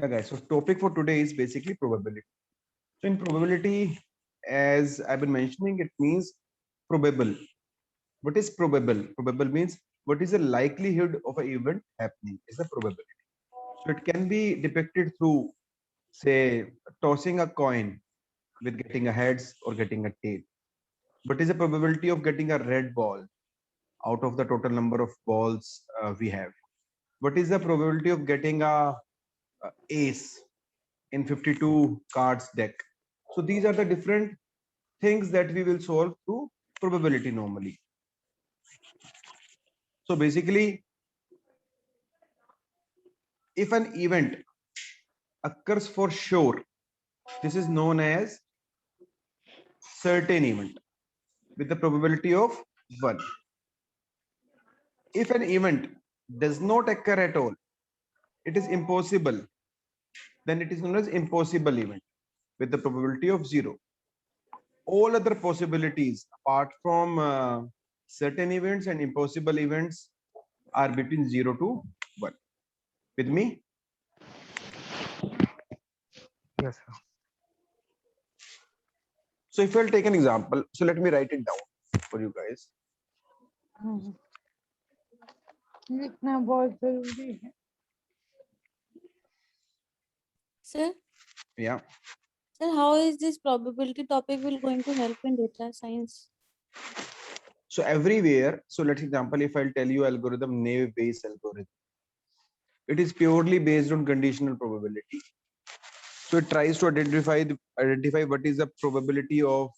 Yeah, guys. So topic for today is basically probability. So in probability, as I've been mentioning, it means probable. What is probable? Probable means what is the likelihood of an event happening is the probability. So it can be depicted through, say, tossing a coin with getting a heads or getting a tail. What is the probability of getting a red ball out of the total number of balls we have? What is the probability of getting a ace in 52 cards deck? So these are the different things that we will solve through probability normally. So basically, if an event occurs for sure, this is known as certain event with the probability of 1. If an event does not occur at all, it is impossible, then it is known as impossible event with the probability of 0. All other possibilities apart from certain events and impossible events are between 0 to 1. With me? Yes, sir. So if I'll take an example, so let me write it down for you guys. लिखना बहुत जरूरी है. Sir, Yeah. sir, how is this probability topic will going to help in data science? So everywhere, so let's example, if I'll tell you algorithm, Naive Bayes algorithm, it is purely based on conditional probability. So it tries to identify what is the probability of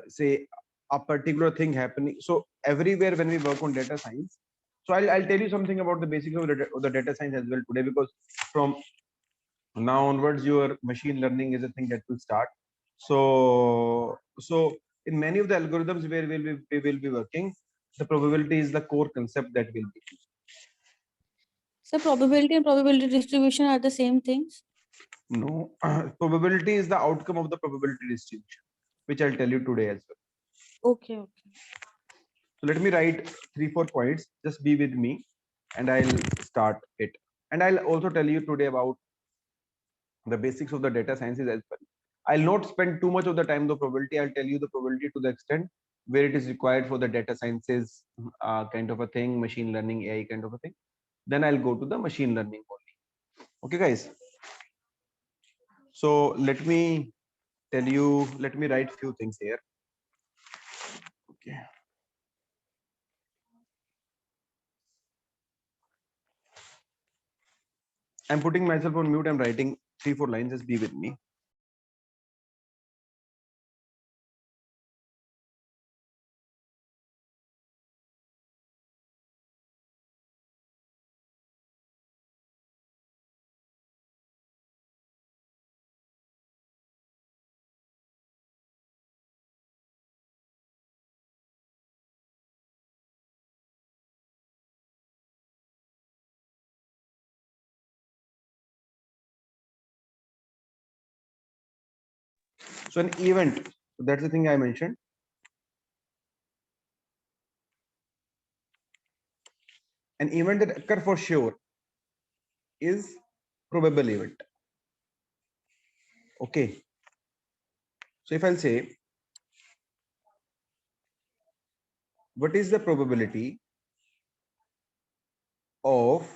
say a particular thing happening. So everywhere when we work on data science, so I'll tell you something about the basics of the data science as well today, because from now onwards your machine learning is a thing that will start. So in many of the algorithms where we will be working, the probability is the core concept that will be used. So probability and probability distribution are the same things. No, probability is the outcome of the probability distribution, which I'll tell you today as well. Okay, okay. So let me write 3-4 points. Just be with me, and I'll start it. And I'll also tell you today about the basics of the data sciences as well. I'll not spend too much of the time on the probability. I'll tell you the probability to the extent where it is required for the data sciences kind of a thing, machine learning, AI kind of a thing. Then I'll go to the machine learning only. Okay, guys. So let me tell you. Let me write few things here. Okay. I'm putting myself on mute. I'm writing 3-4 lines. Just be with me. So an event, that's the thing I mentioned. An event that occur for sure is probable event. Okay. So if I'll say, what is the probability of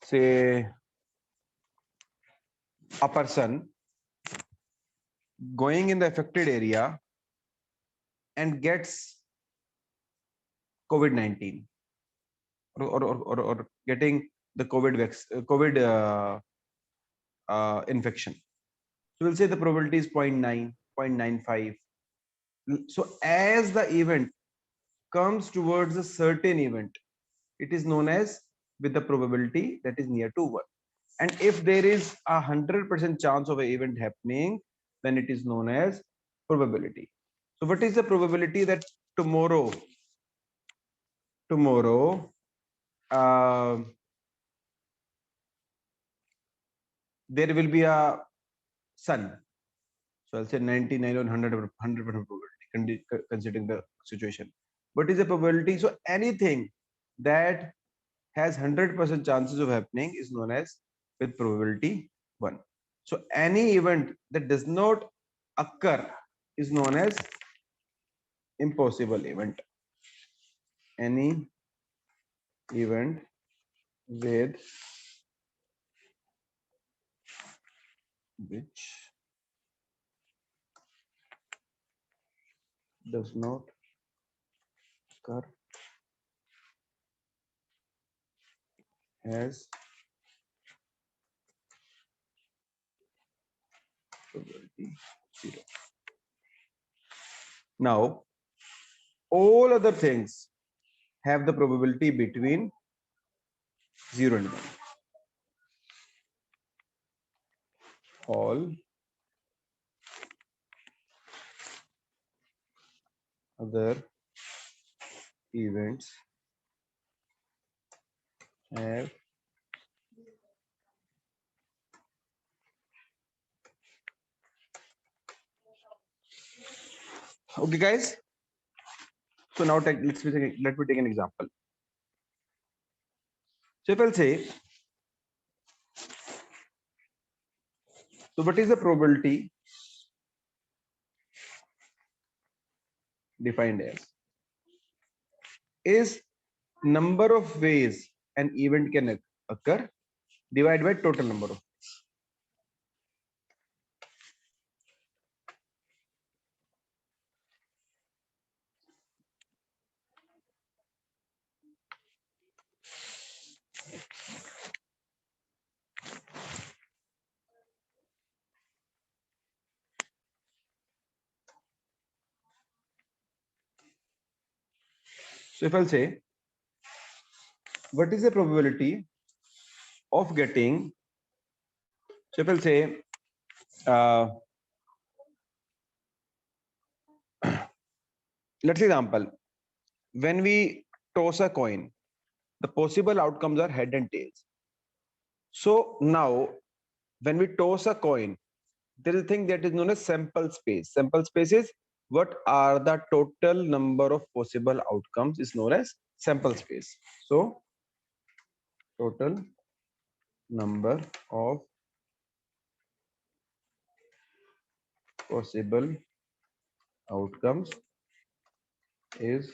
say a person going in the affected area and gets COVID-19 or getting the COVID infection. So we'll say the probability is 0.9, 0.95. So as the event comes towards a certain event, it is known as with the probability that is near to 1. And if there is 100% chance of an event happening, then it is known as probability. So what is the probability that tomorrow uh, there will be a sun? So I'll say 99 or 100% probability considering the situation. What is the probability? So anything that has 100% chances of happening is known as with probability 1. So any event that does not occur is known as impossible event. Any event with which does not occur has probability 0. Now, all other things have the probability between 0 and 1. All other events have okay guys, so now let me take an example. So if I'll say, so what is the probability defined as is number of ways an event can occur divided by total number of. So if I'll say, what is the probability of getting, so if I'll say, let's example, when we toss a coin, the possible outcomes are head and tails. So now, when we toss a coin, there is a thing that is known as sample space. Sample space is what are the total number of possible outcomes is known as sample space. So total number of possible outcomes is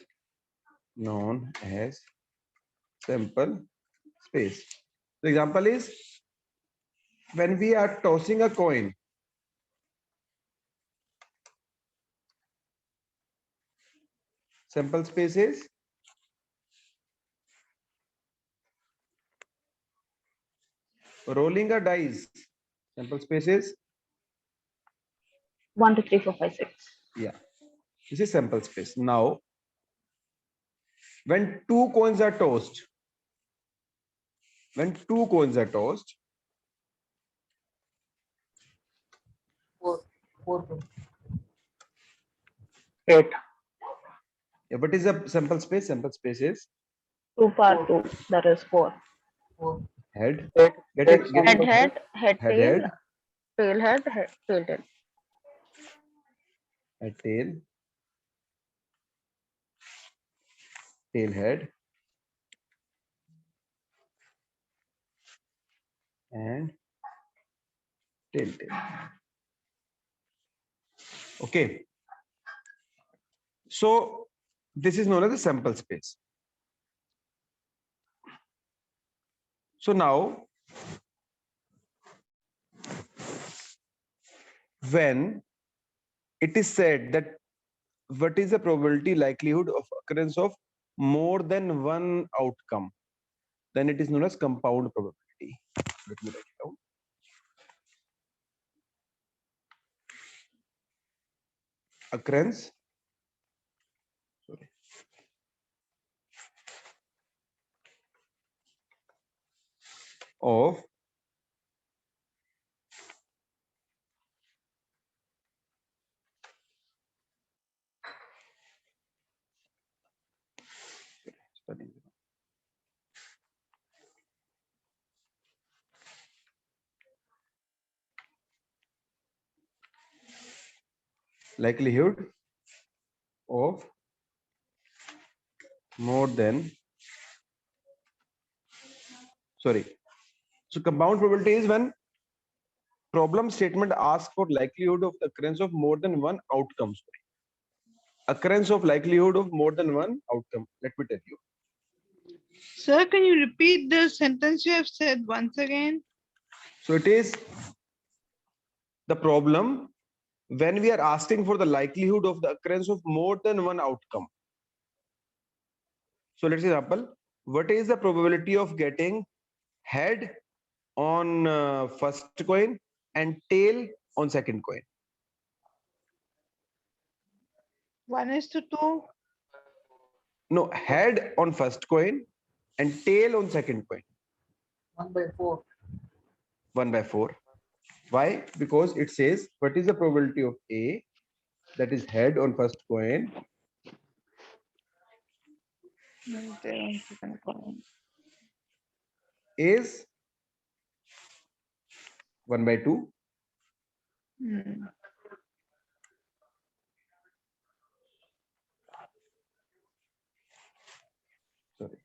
known as sample space. The example is when we are tossing a coin, sample space is rolling a dice. Sample space is 1, 2, 3, 4, 5, 6. yeah. This is sample space. Now, when two coins are tossed, when two coins are tossed, 8. yeah, what is the sample space? Sample space is 2 power 2, that is 4. head. Head, Get it? Get it? head, Head, tail, head, tail, head, tail, tail. head, tail, tail, head, and tail, tail. Okay. So this is known as the sample space. So now, when it is said that what is the probability likelihood of occurrence of more than one outcome, then it is known as compound probability. Let me write it down. Occurrence of likelihood of more than sorry. So compound probability is when problem statement asks for likelihood of the occurrence of more than one outcome. Sorry. Occurrence of likelihood of more than one outcome. Let me tell you. Sir, can you repeat the sentence you have said once again? So it is the problem when we are asking for the likelihood of the occurrence of more than one outcome. So let's example, what is the probability of getting head on first coin and tail on second coin? 1:2. No, head on first coin and tail on second coin. 1/4. 1/4. Why? Because it says what is the probability of A, that is head on first coin, is 1/2. Sorry.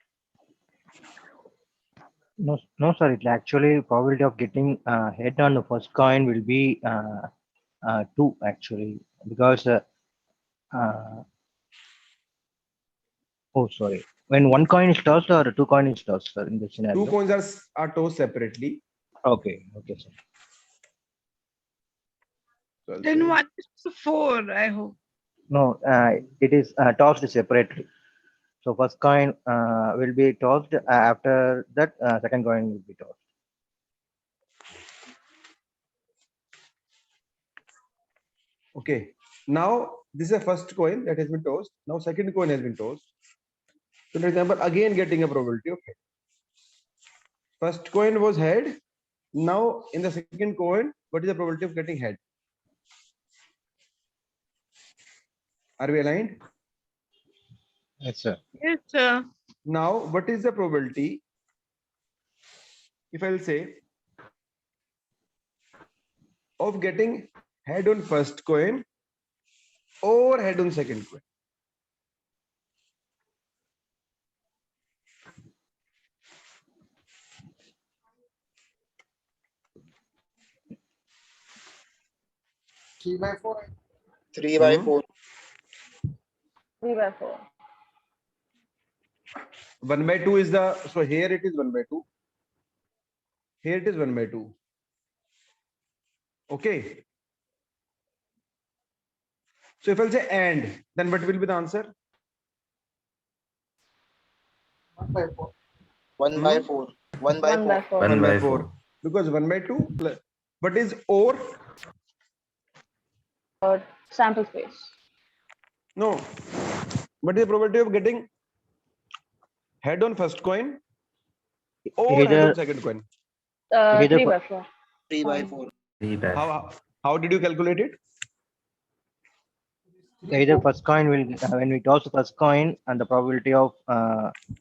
No, sir. It actually probability of getting head on the first coin will be 2 actually, because oh sorry, when one coin is tossed or two coin is tossed, sir, in this Two scenario. coins are tossed separately. Okay, sir. So I'll Then say 1:4, I hope. No, it is tossed separately. So first coin will be tossed. After that, second coin will be tossed. okay. Now this is a first coin that has been tossed. Now second coin has been tossed. So for example, again getting a probability of head. First coin was head. Now in the second coin, what is the probability of getting head? Are we aligned? Yes, sir. Yes, sir. Now, what is the probability if I'll say of getting head on first coin or head on second coin? Three by four. 3/4. 1/2 is the, so here it is 1/2. Here it is 1/2. Okay. So if I'll say and, then what will be the answer? 1/4. 1/4. 1/4. 1/4. Because 1/2 plus, what is or? Sample space. No. What is the probability of getting head on first coin or head Either on second coin? Either 3/4. 3/4. How did you calculate it? either first coin will when we toss the first coin, and the probability of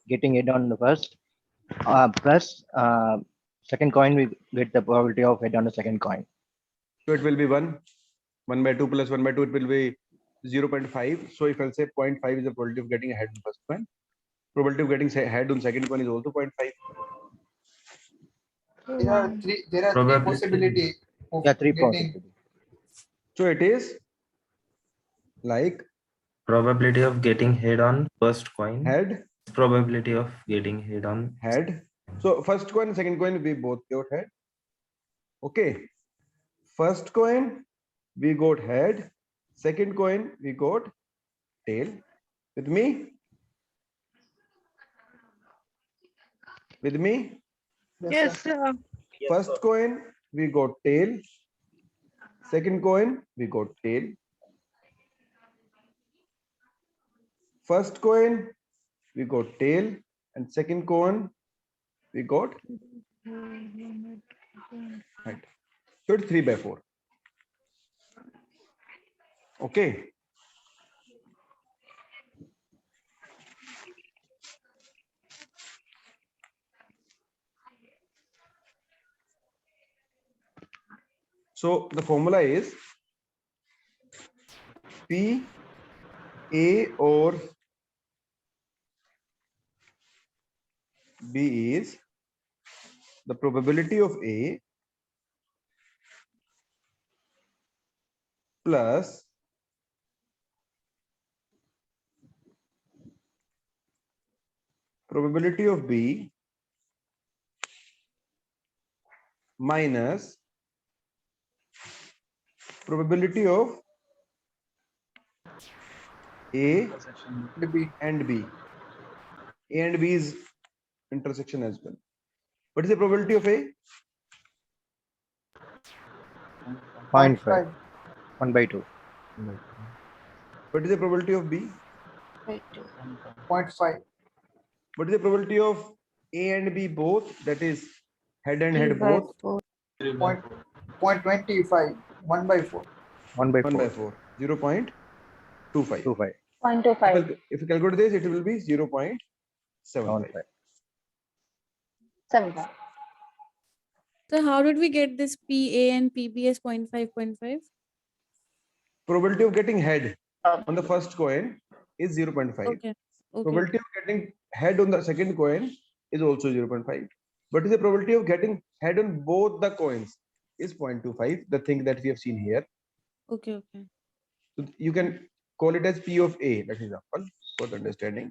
getting it on the first plus second coin, we get the probability of head on the second coin. So it will be 1/2 plus 1/2, it will be 0.5. So if I'll say 0.5 is the probability of getting a head on first coin, probability of getting head on second coin is also 0.5. There are three possibility of Yeah, three getting possibilities. So it is like Probability of getting head on first coin. head, Probability of getting head on head. So first coin, second coin, we both got head. Okay. First coin, we got head. Second coin, we got tail. With me? With me? Yes, sir. First coin, we got tail. Second coin, we got tail. First coin, we got tail. And second coin, we got head. So it's 3/4. Okay. So the formula is P A or B is the probability of A plus probability of B minus probability of A The B. and B. A and B is intersection as well. What is the probability of A? 0.5. 1/2. What is the probability of B? 0.5. What is the probability of A and B both? That is head and head both. 0.25. 1/4. 1/4. 1/4. 0.25. 2.5. 0.25. If you calculate this, it will be 0.75. 0.5. 75. So how did we get this PA and PB as 0.5, 0.5? Probability of getting head Uh, on the first coin is 0.5. Okay. Okay. Probability of getting head on the second coin is also 0.5. But is the probability of getting head on both the coins is 0.25, the thing that we have seen here. Okay. Okay. So you can call it as P of A, that is example for the understanding.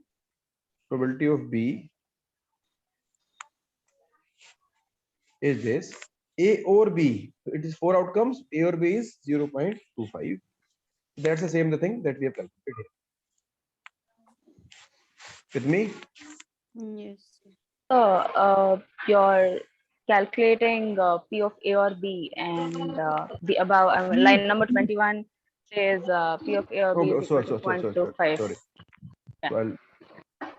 Probability of B is this. A or B, so it is 4 outcomes. A or B is 0.25. That's the same the thing that we have calculated here. With me? Yes. So you're calculating P of A or B, and the above line number 21 says P of A or B Oh, is equal sorry, to sorry. 0.25. So I'll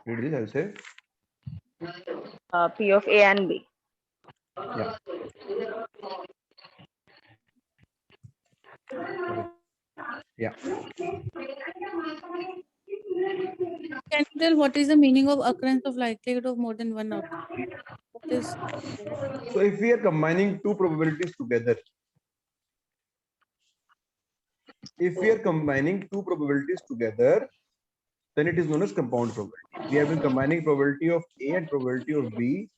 read this. I'll say P of A and B. yeah. Yeah. Can you tell what is the meaning of occurrence of likelihood of more than one outcome? What is So if we are combining two probabilities together, then it is known as compound probability. We have been combining probability of A and probability of B,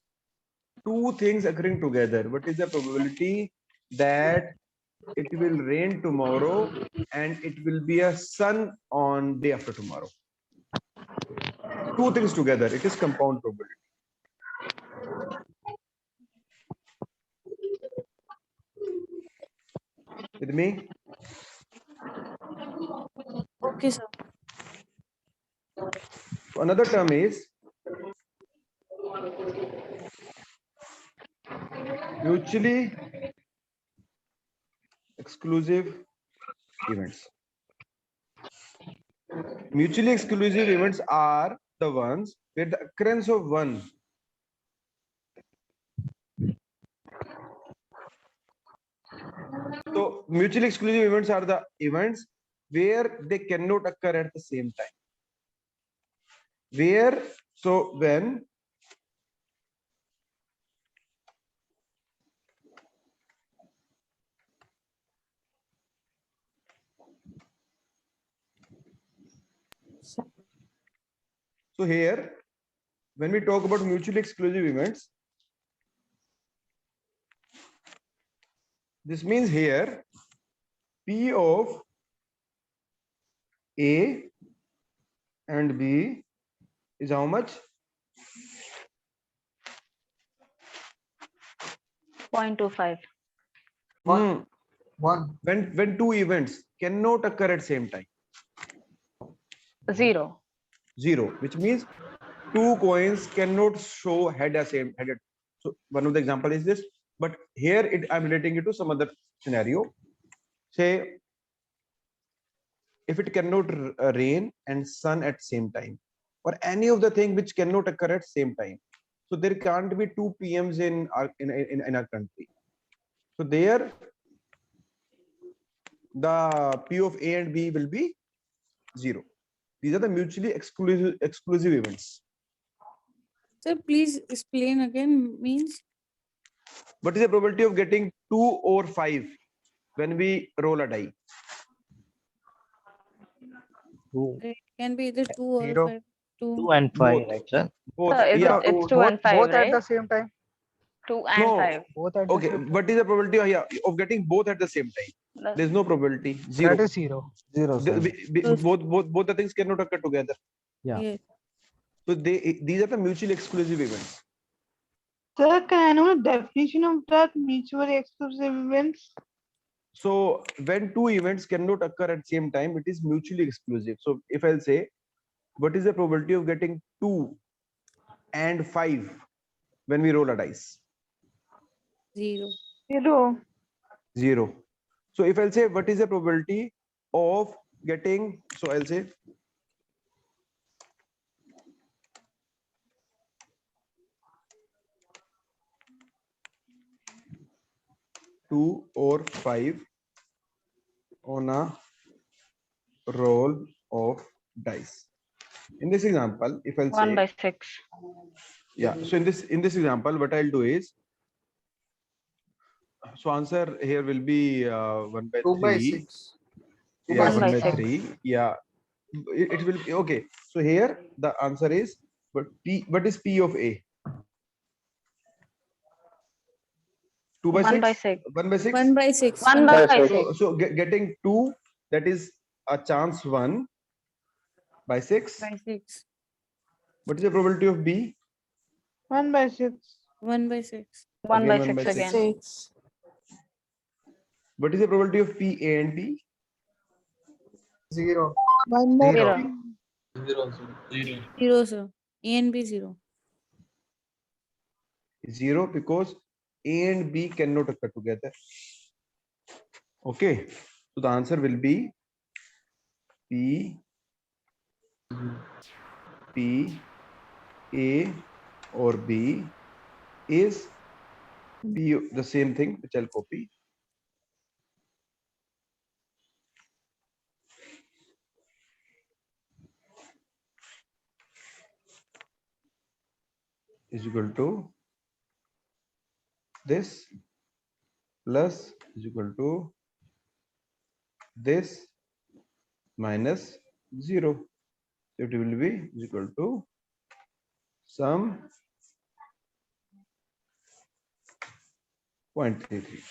two things occurring together. What is the probability that it will rain tomorrow and it will be a sun on day after tomorrow? Two things together, it is compound probability. With me? okay, sir? So another term is mutually exclusive events. Mutually exclusive events are the ones where the occurrence of one so mutually exclusive events are the events where they cannot occur at the same time. When so here when we talk about mutually exclusive events, this means here P of A and B is how much? 0.25. Hmm. 1. When two events cannot occur at same time, 0. 0, which means two coins cannot show head as same headed. So one of the example is this, but here I'm relating it to some other scenario. Say if it cannot rain and sun at same time, or any of the thing which cannot occur at same time. So there can't be two PMs in our country. So there the P of A and B will be 0. These are the mutually exclusive events. Sir, please explain again. Means What is the probability of getting 2 or 5 when we roll a die? it can be either 2 or 0, 5. 2. 2 and 5, Both. right, sir? Both. So Yeah. it's 2 and 5, both at right? the same time. 2 and No. 5. Both at the Okay, same what is the probability of getting both at the same time? The- There's no probability. Zero. That is zero. Zero, sir. Both the things cannot occur together. Yeah. Yes. So these are the mutually exclusive events. Sir, can I know the definition of that mutually exclusive events? So when two events cannot occur at same time, it is mutually exclusive. So if I'll say, what is the probability of getting 2 and 5 when we roll a dice? 0. Zero. 0. So if I'll say, what is the probability of getting, so I'll say 2 or 5 on a roll of dice. In this example, if I'll 1 say, by 6. yeah, so in this example, what I'll do is, so answer here will be 1 by 2 by 3. 6. 2 Yeah, One 1 by by six. 3. Yeah, it will be okay. So here the answer is, but P, what is P of A? 2 by 1 by 6? 6. 1 by 6? 1 by 6. 1 by 6. So getting 2, that is a chance 1 by 6. By 6. What is the probability of B? 1 by 6. 1 by 6. 1 by Again, 6 again. 6. What is the probability of P, A and B? 0. 1 by Zero. 3. 0, sir. A and B 0. 0, because A and B cannot occur together. Okay, so the answer will be P, A or B is P, the same thing which I'll copy. Is equal to this plus is equal to this minus 0. So it will be is equal to sum 0.33.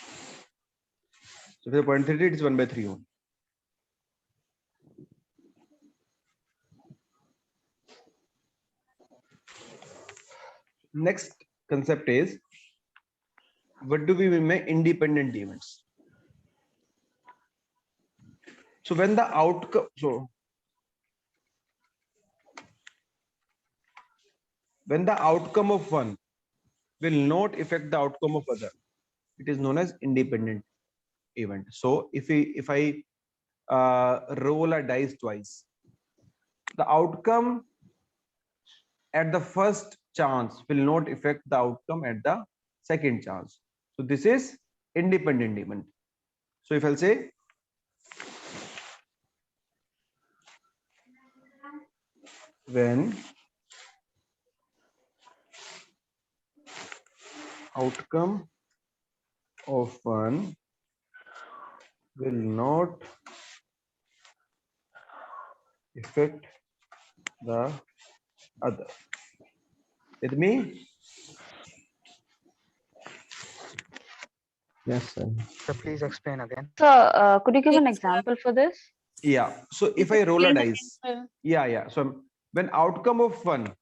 So for 0.33, it is 1 by 3 only. Next concept is, what do we mean by independent events? So when the outcome, when the outcome of one will not affect the outcome of other, it is known as independent event. So if I roll a dice twice, the outcome at the first chance will not affect the outcome at the second chance. So this is independent event. So if I'll say, when outcome of one will not affect the other. With me? Yes, sir. So please explain again. So, could you give an Yes, sir. example for this? Yeah. So if I roll a dice, yeah. So when outcome of one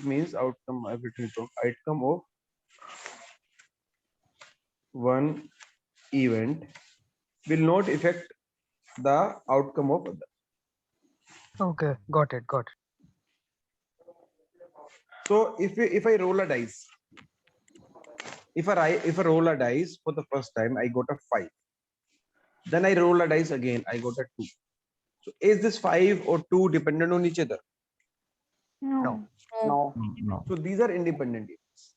means outcome, I've written it wrong. Outcome of one event will not affect the outcome of other. Okay, got it, got it. So if I roll a dice, if I roll a dice for the first time, I got a 5. Then I roll a dice again, I got a 2. So is this 5 or 2 dependent on each other? No. No. No. So these are independent events.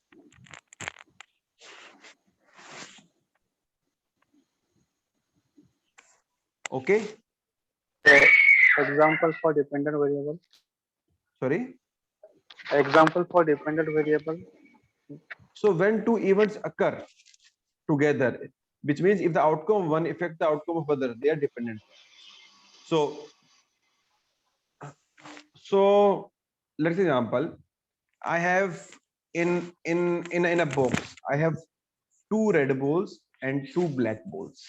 Okay. Example for dependent variable. Sorry. Example for dependent variable. So when two events occur together, which means if the outcome of one affects the outcome of other, they are dependent. So let's example, I have in a box, I have 2 red balls and 2 black balls.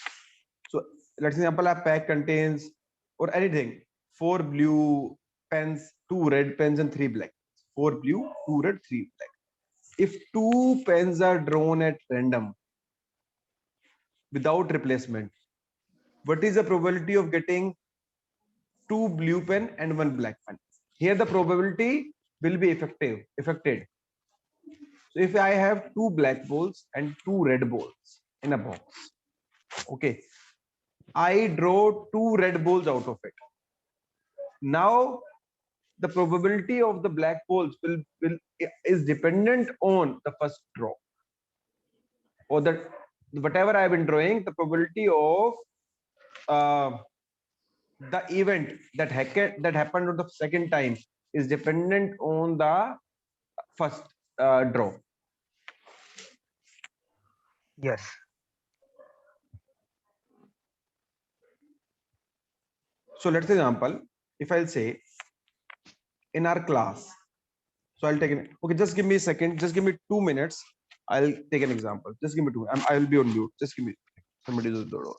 So let's example, a pack contains or anything 4 blue pens, 2 red pens, and 3 black. 4 blue, 2 red, 3 black. If 2 pens are drawn at random without replacement, what is the probability of getting 2 blue pen and 1 black pen? Here the probability will be affected. So if I have 2 black balls and 2 red balls in a box, okay, I draw 2 red balls out of it. Now the probability of the black balls is dependent on the first draw, or that whatever I have been drawing, the probability of the event that happened on the second time is dependent on the first draw. Yes. So let's example, if I'll say in our class, so I'll take it. Okay, just give me a second. Just give me 2 minutes. I'll take an example. Just give me 2. I will be on mute. Just give me. Somebody is at the door.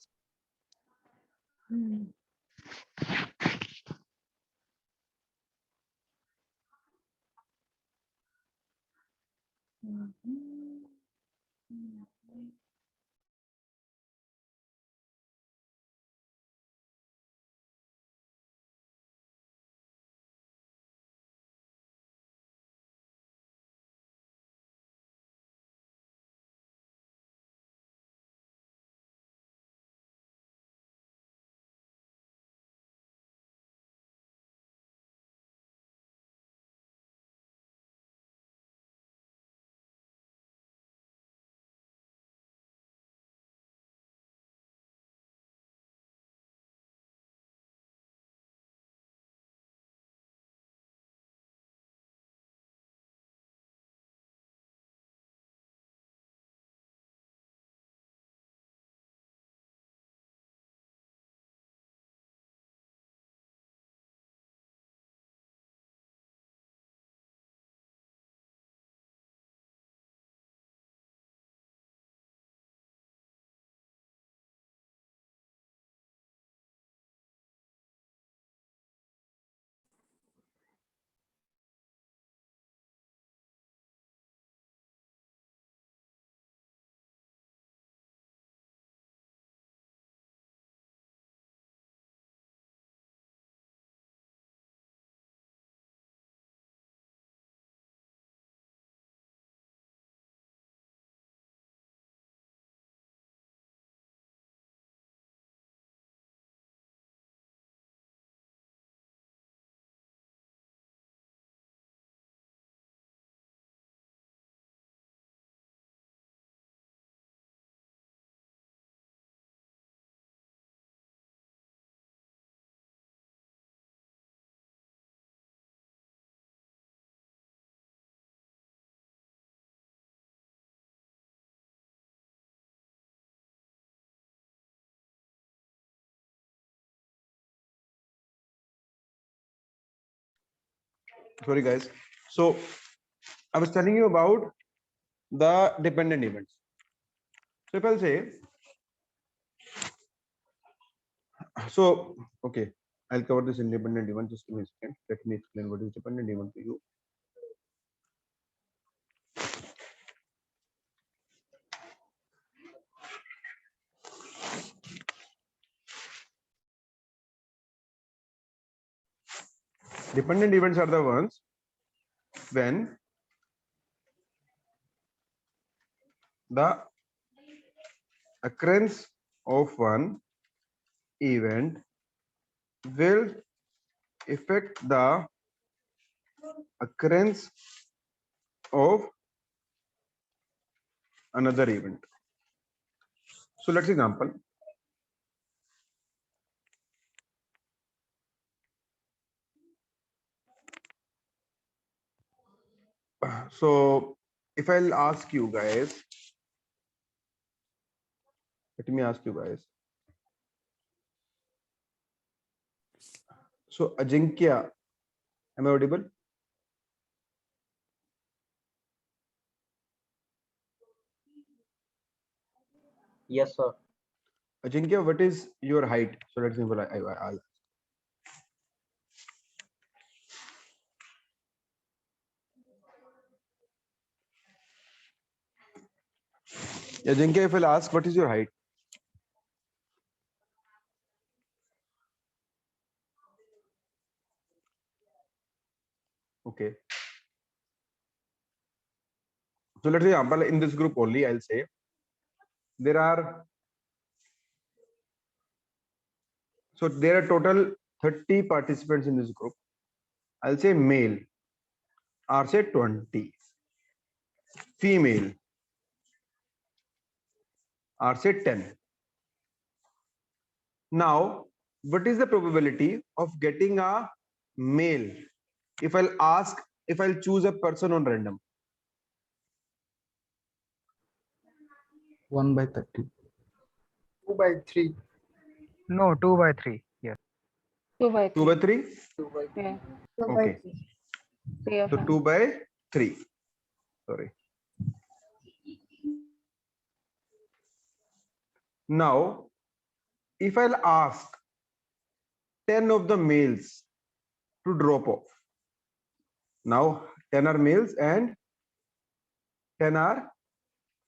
Sorry, guys. So I was telling you about the dependent events. So if I'll say, so okay, I'll cover this independent event. Just give me a second. Let me explain what is dependent event to you. Dependent events are the ones when the occurrence of one event will affect the occurrence of another event. So let's example. So if I'll ask you guys, let me ask you guys. So Ajinkya, am I audible? Yes, sir. Ajinkya, what is your height? So let's example, I'll Ajinkya, if I'll ask, what is your height? Okay. So let's say example in this group only, I'll say there are total 30 participants in this group. I'll say male are say 20, female are say 10. Now, what is the probability of getting a male if I'll choose a person on random? 1 by 30. 2 by 3. No, 2 by 3. Yes. 2 by 2 3. by 3? 2 by 3. Yeah. Okay. 3 of So them. 2 by 3. Sorry. Now, if I'll ask 10 of the males to drop off. Now 10 are males and 10 are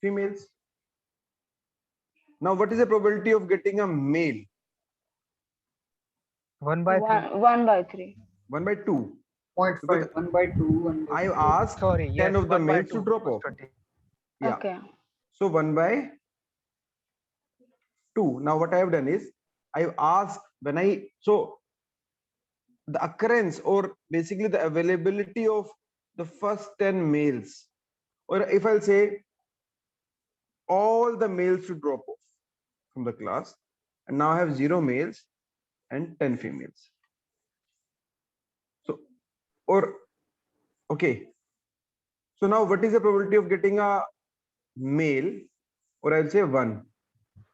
females. Now what is the probability of getting a male? 1 by 3. 1 by 3. 1 by 2. 0.5. Because 1 by 2. 1 by I 3. asked Sorry. 10 Yes. of the 1 by males 2 to drop was off. 20. Yeah. Okay. So 1 by 2. Now what I have done is I've asked so the occurrence or basically the availability of the first 10 males, or if I'll say all the males to drop off from the class, and now I have 0 males and 10 females. So, or okay. So now what is the probability of getting a male, or I'll say 1.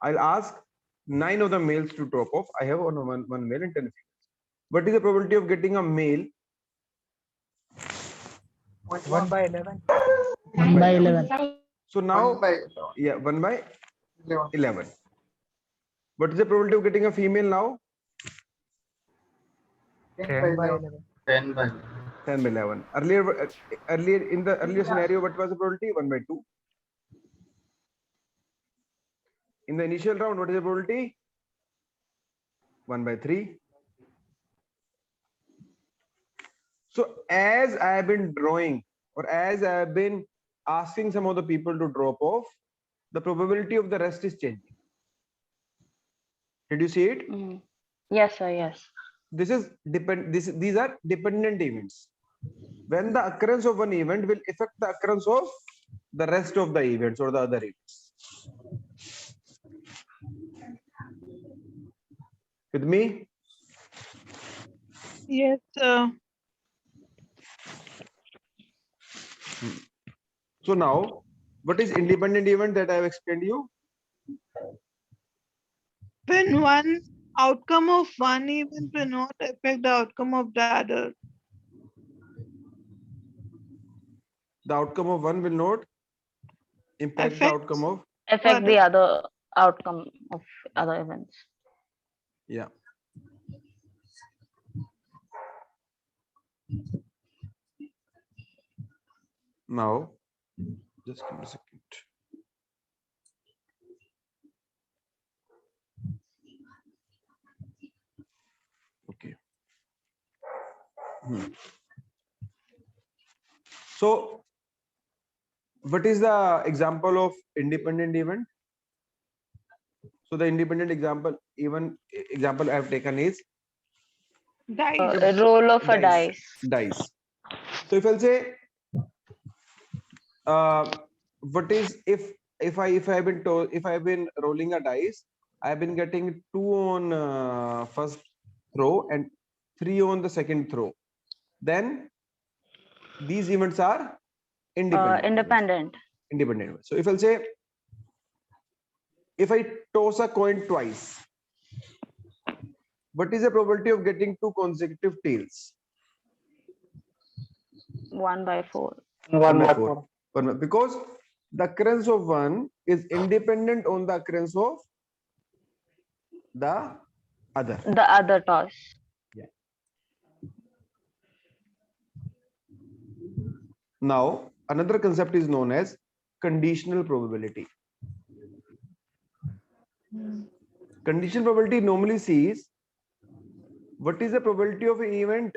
I'll ask 9 of the males to drop off. I have one male and 10 females. What is the probability of getting a male? 1 by 11. 1 by 11. So 1 now, by yeah, 1 by 11. 11. What is the probability of getting a female now? 10 by 11. 10 by 11. 10 by 11. Earlier in the earlier scenario, what was the probability? 1 by 2. In the initial round, what is the probability? 1 by 3. So as I have been drawing, or as I have been asking some of the people to drop off, the probability of the rest is changing. Did you see it? Mhm. Yes, sir. Yes. These are dependent events. When the occurrence of one event will affect the occurrence of the rest of the events or the other events. With me? Yes, sir. So now, what is independent event that I have explained to you? When one outcome of one event will not affect the outcome of the other. The outcome of one will not impact the Affect. outcome of, Affect the Other. other outcome of other events. yeah. Now, just give me a second. Okay. So, what is the example of independent event? So the independent example I have taken is Dice. A roll of a dice. dice. So if I'll say, what is if I've been told, if I've been rolling a dice, I've been getting 2 on first throw and 3 on the second throw. Then these events are independent. Independent. Independent. So if I'll say, if I toss a coin twice, what is the probability of getting 2 consecutive tails? 1 by 4. 1 by 4. 4. Because the occurrence of one is independent on the occurrence of the other. The other toss. Now, another concept is known as conditional probability. Conditional probability normally sees what is the probability of an event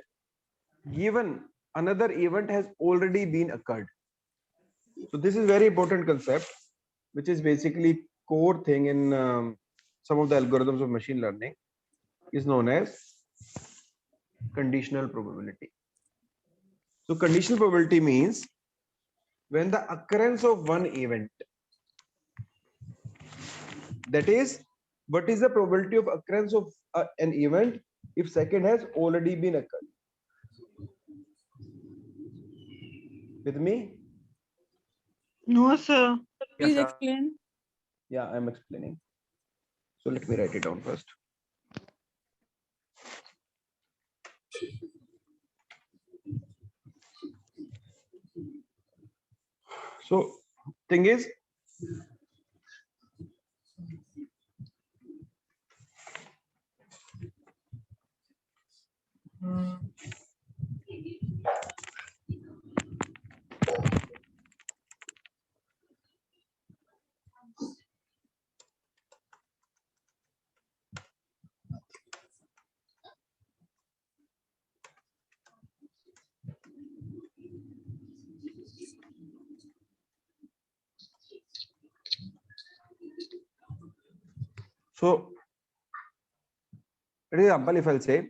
given another event has already been occurred. So this is very important concept, which is basically core thing in some of the algorithms of machine learning, is known as conditional probability. So conditional probability means when the occurrence of one event, that is, what is the probability of occurrence of an event if second has already been occurred? With me? No, sir. Please sir. explain. Yeah, I'm explaining. So let me write it down first. So thing is, so for example, if I'll say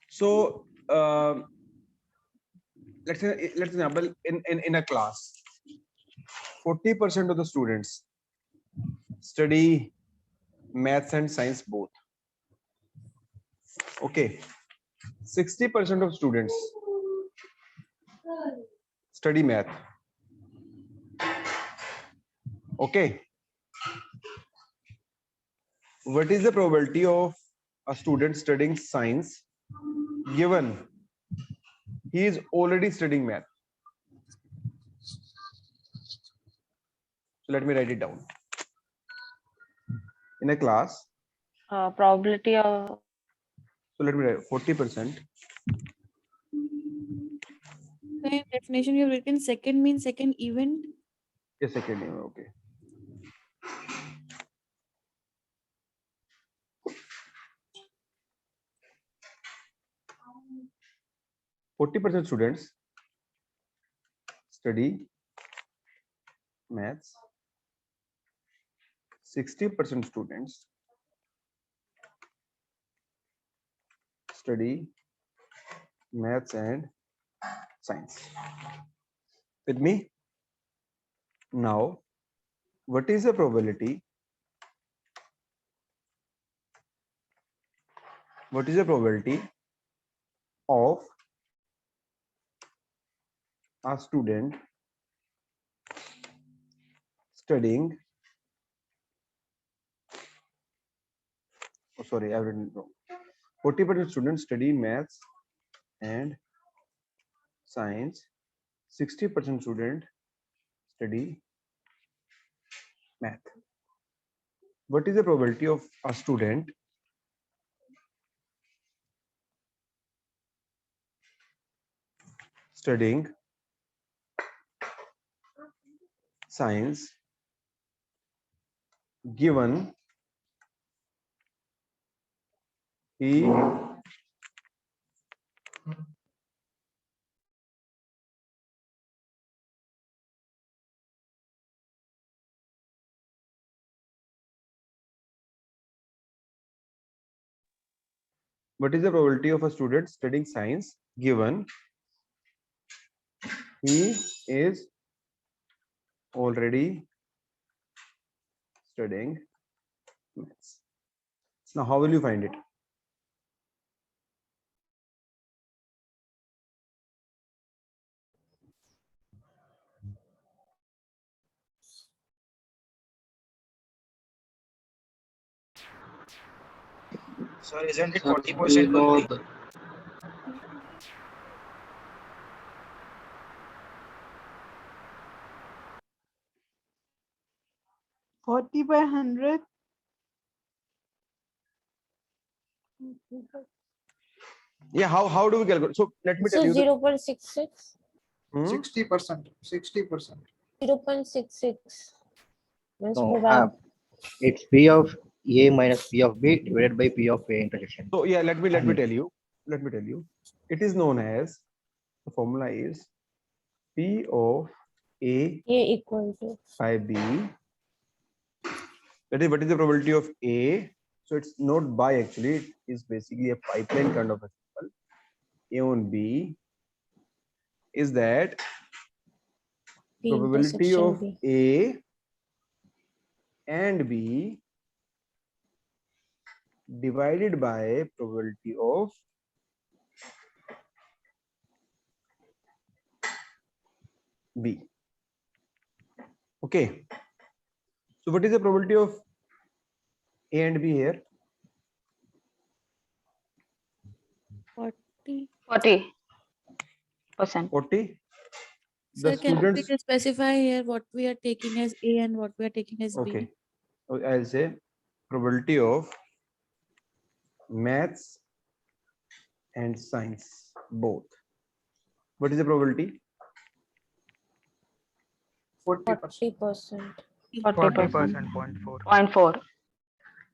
so, let's example in a class, 40% of the students study maths and science both. Okay, 60% of students study math. Okay, what is the probability of a student studying science given he is already studying math? So let me write it down. In a class, Probability of so let me write 40%. So in definition, you have written second means second event. Yes, second name. Okay. %40 students study maths. 60% students study maths and science. With me? Now, what is the probability? What is the probability of a student studying? Oh, sorry, I've written it wrong. 40% students study maths and science. 60% student study math. What is the probability of a student studying science given he what is the probability of a student studying science given he is already studying maths? Now, how will you find it? Sir, isn't it Sir, 40% below only? the 40 by 100. Yeah, how do we calculate? So let me tell So you. 0.66, Hmm? 60%. 60%. 0.66 means No, probab. it's P of A minus P of B divided by P of A intersection. So yeah, let me And tell you. Let me tell you. It is known as, the formula is P of A A equal to by B. That is, what is the probability of A? So it's not by, actually, it is basically a pipeline kind of a symbol. A on B is that P probability intersection of B. A and B divided by probability of B. Okay. So what is the probability of A and B here? 40. 40%. 40. Sir, The can you students. please specify here what we are taking as A and what we are taking as B? Okay. So I'll say probability of maths and science both. What is the probability? 40%. 40%. 40%. 40.4. 0.4.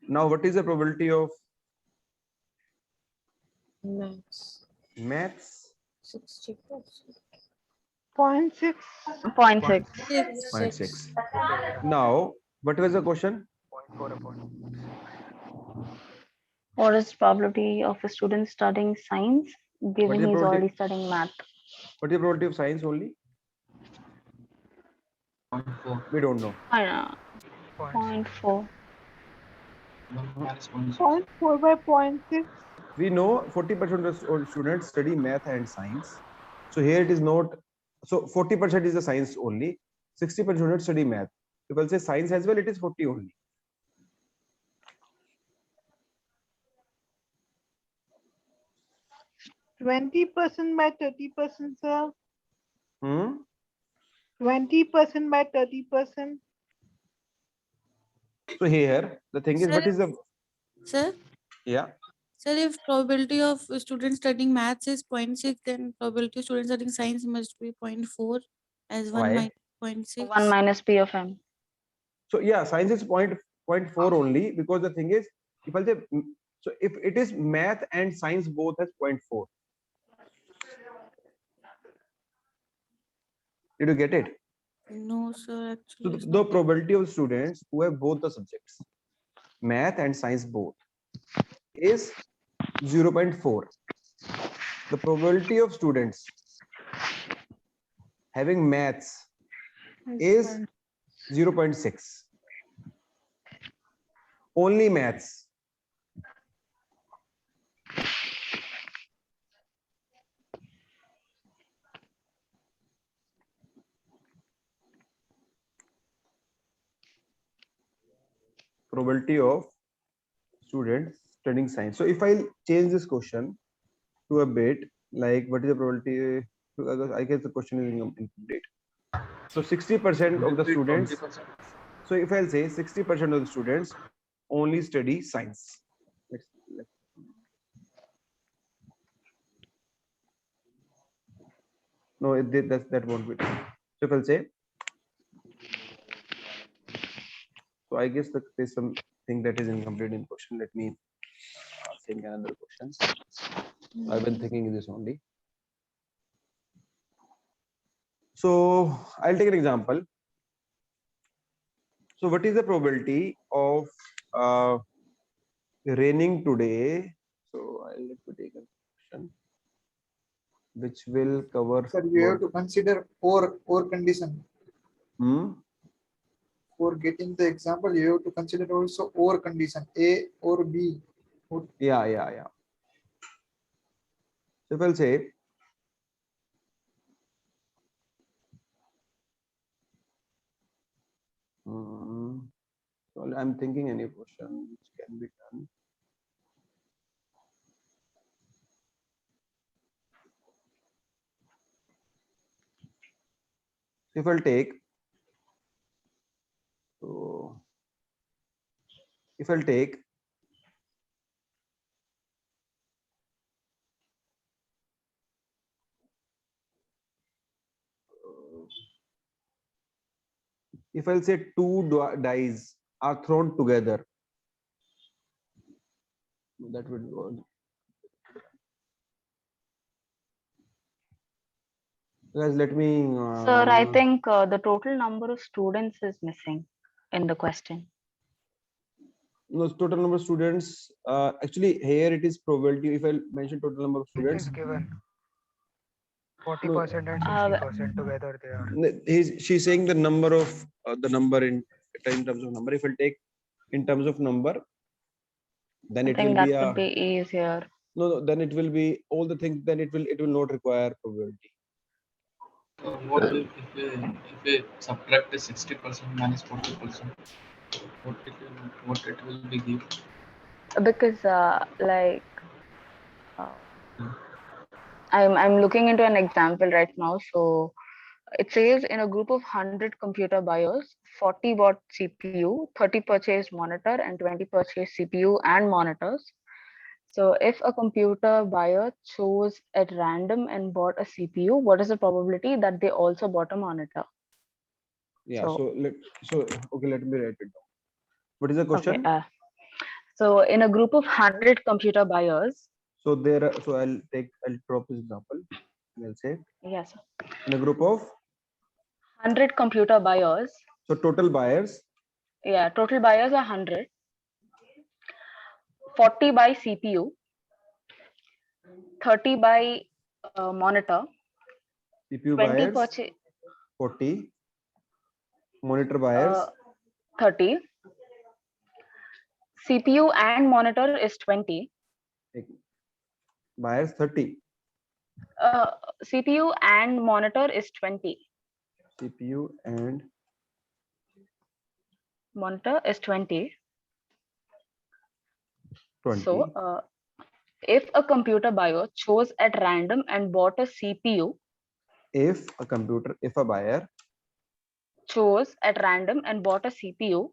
Now, what is the probability of Max maths? 60%. 0.6. 0.6. 0.6. 6. Now, what was the question? 0.4 upon. What is probability of a student studying science What given is the he's already probability? studying math? What is the probability of science only? 0.4. We don't know. 0.4. 1 minus 1 is 0.4 by 0.6. We know 40% of students study math and science. So here it is not. So 40% is the science only. 60% students study math. People say science as well. It is 40 only. %20 by 30%, sir. Hmm? 20% by 30%. So here the thing is, Sir, what is the Sir, yeah? sir, if probability of students studying maths is 0.6, then probability of students studying science must be 0.4 as 1 Why? minus 0.6. 1 minus P of M. So yeah, science is 0.4 only, because the thing is, if I say, so if it is math and science both has 0.4. Did you get it? No, sir, So actually. it's the not that. probability of students who have both the subjects, math and science both, is 0.4. The probability of students having maths is 0.6. Only maths. Probability of students studying science. So if I change this question to a bit like, what is the probability? I guess the question is incomplete. So 60% of the students. 20%. So if I'll say 60% of the students only study science. Let's no, that won't be true. So if I'll say, so I guess that there's something that is incomplete in question. Let me think another question. I've been thinking this only. So I'll take an example. So what is the probability of raining today? So I'll let me take a question which will cover. Sir, you have to consider or condition. For getting the example, you have to consider also or condition, A or B. Yeah. So if I'll say, so I'm thinking any question which can be done. If I'll take, so if I'll take if I'll say two dice are thrown together, that would go. Guys, let me. Sir, I think the total number of students is missing in the question. No, total number of students. Actually, here it is probability. If I mention total number of It students, is given 40% and Uh, 60% together they are. she's saying the number of the number in terms of number. If I take in terms of number, then I it think will that be a would be easier. no. Then it will be all the things. Then it will not require probability. What if we subtract the 60% minus 40%? What it will be give? Because like I'm looking into an example right now. So it says in a group of 100 computer buyers, 40 bought CPU, 30 purchased monitor, and 20 purchased CPU and monitors. So if a computer buyer chose at random and bought a CPU, what is the probability that they also bought a monitor? Yeah. So- So okay. Let me write it down. What is the question? Okay. So in a group of 100 computer buyers, So there. So I'll drop this example. I'll say yes, in a group of 100 computer buyers. so total buyers. Yeah, total buyers are 100. 40 by CPU, 30 by monitor, CPU 20 buyers purchase 40. Monitor buyers 30. CPU and monitor is 20. buyers 30. CPU and monitor is 20. CPU and Monitor is 20. 20. So if a computer buyer chose at random and bought a CPU, if a buyer chose at random and bought a CPU,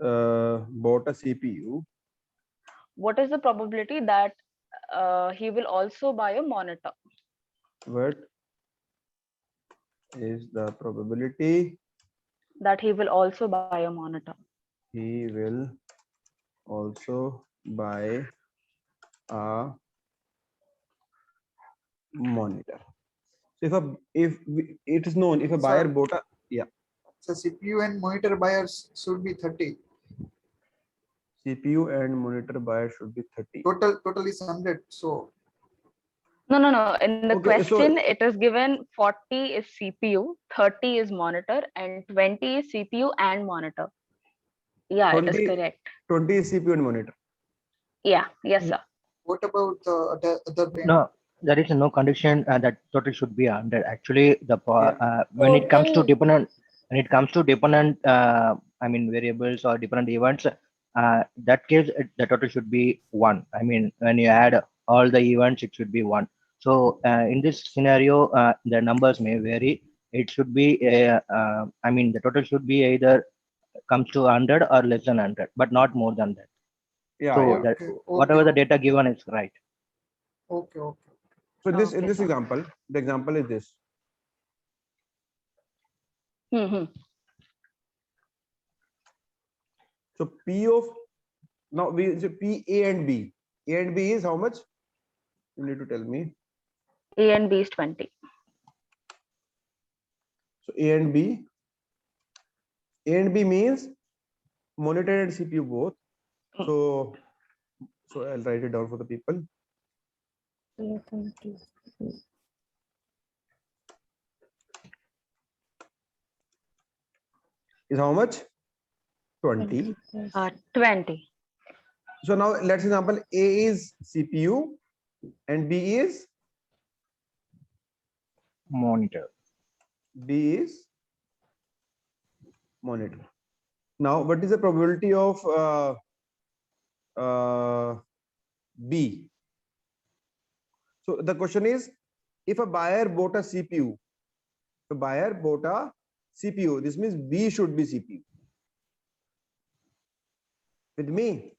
bought a CPU, what is the probability that he will also buy a monitor? what is the probability That he will also buy a monitor? he will also buy a monitor? So it is known if a buyer Sir. bought a So CPU and monitor buyers should be 30. CPU and monitor buyer should be 30. Total is 100. So No. In the Okay, so- question, it is given 40 is CPU, 30 is monitor, and 20 is CPU and monitor. Yeah, it is 20 correct. 20 is CPU and monitor. Yeah, yes, sir. what about the other brand? No, there is no condition that total should be 100. Actually, when it comes to dependent, I mean variables or different events, that case the total should be 1. I mean, when you add all the events, it should be 1. So in this scenario, the numbers may vary. It should be, I mean, the total should be either comes to 100 or less than 100, but not more than that. Yeah, So yeah. that Okay, whatever the okay. data given is right. Okay. So in Okay, this sir. example, the example is this. Mhm. So P of now we say P A and B. A and B is how much? You need to tell me. A and B is 20. So A and B. A and B means monitor and CPU both. So I'll write it down for the people. Is how much? 20. 20. So now let's example A is CPU and B is Monitor. Monitor. Now what is the probability of B? So the question is, if a buyer bought a CPU, So buyer bought a CPU. This means B should be CPU. With me?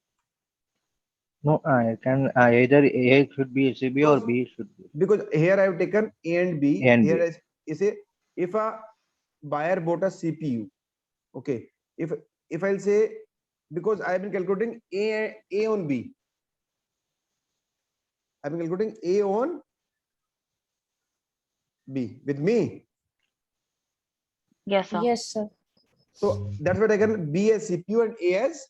No, I can either A should be CB or B should be Because here I have taken A and B. A and Here B. I say if a buyer bought a CPU. Okay. If I'll say, because I have been calculating A on B. I've been calculating A on B. With me? Yes, sir. Yes, sir. So that's what I can B as CPU and A as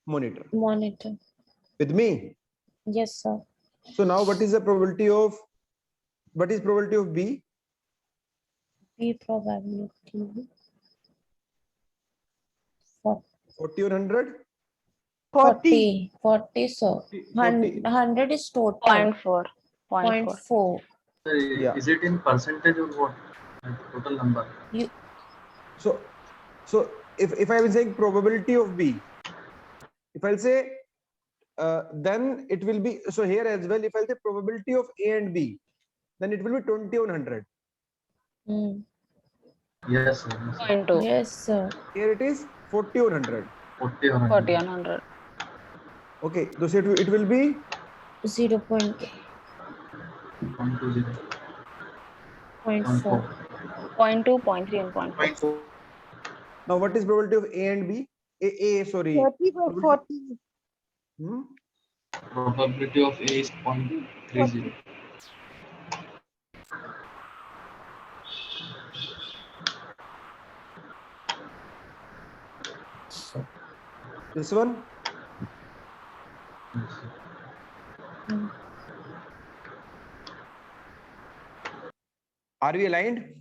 monitor. Monitor. With me? Yes, sir. So now what is the probability of, what is probability of B? B probability. 40 or 100? 40. 40, sir. 40. 100 is total. 0.4. 0.4. Yeah. Is it in percentage or what? Total number. So if I was saying probability of B, if I'll say then it will be, so here as well, if I'll say probability of A and B, then it will be 20 on 100. Yes, sir. 0.2. Yes, sir. Here it is 40 on 100. 40 or 40 on 100. Okay, so it will be 0.2. 0.20. 0.4. 0.2, 0.3, and 0.4. Now what is probability of A and B? Sorry. 40 by 40. Hmm? Probability of A is 0.30. This one? Are we aligned?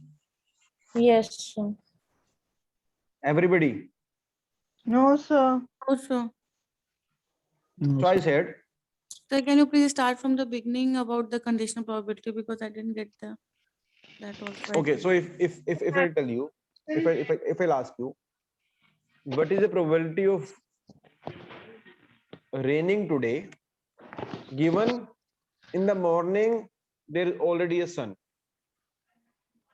Yes, sir. Everybody? No, sir. Also, So I said, so can you please start from the beginning about the conditional probability, because I didn't get that also. okay, so if I tell you, if I'll ask you, what is the probability of raining today, given in the morning there is already a sun?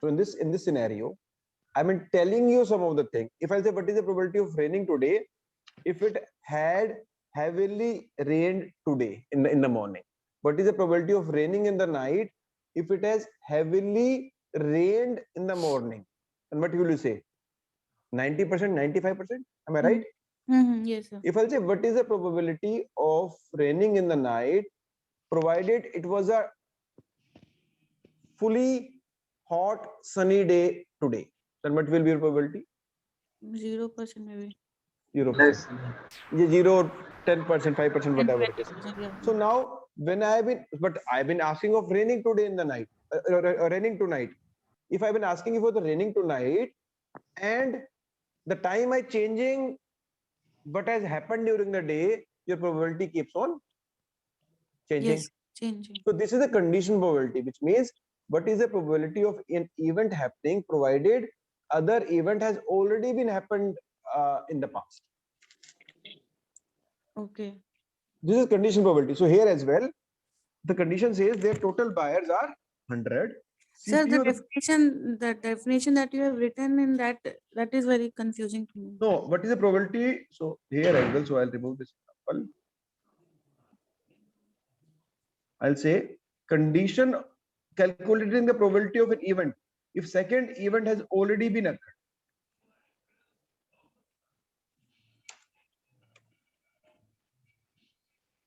So in this scenario, I've been telling you some of the things. If I say what is the probability of raining today, if it had heavily rained today in the morning, what is the probability of raining in the night if it has heavily rained in the morning? And what will you say? 90%, 95%? Am I right? Yes, sir. If I'll say what is the probability of raining in the night, provided it was a fully hot sunny day today, then what will be your probability? 0% maybe. 0%. Less. 0, 10%, 5%, whatever it is. 20%, yeah. So now when I've been asking of raining today in the night, raining tonight. If I've been asking you for the raining tonight, and the time I changing what has happened during the day, your probability keeps on changing. Yes, changing. So this is a condition probability, which means what is the probability of an event happening provided other event has already been happened in the past. Okay. This is condition probability. So here as well, the condition says their total buyers are 100. Sir, the CPU, definition that you have written in that is very confusing to me. no, what is the probability? So here as well, so I'll remove this example. I'll say condition calculating the probability of an event if second event has already been occurred.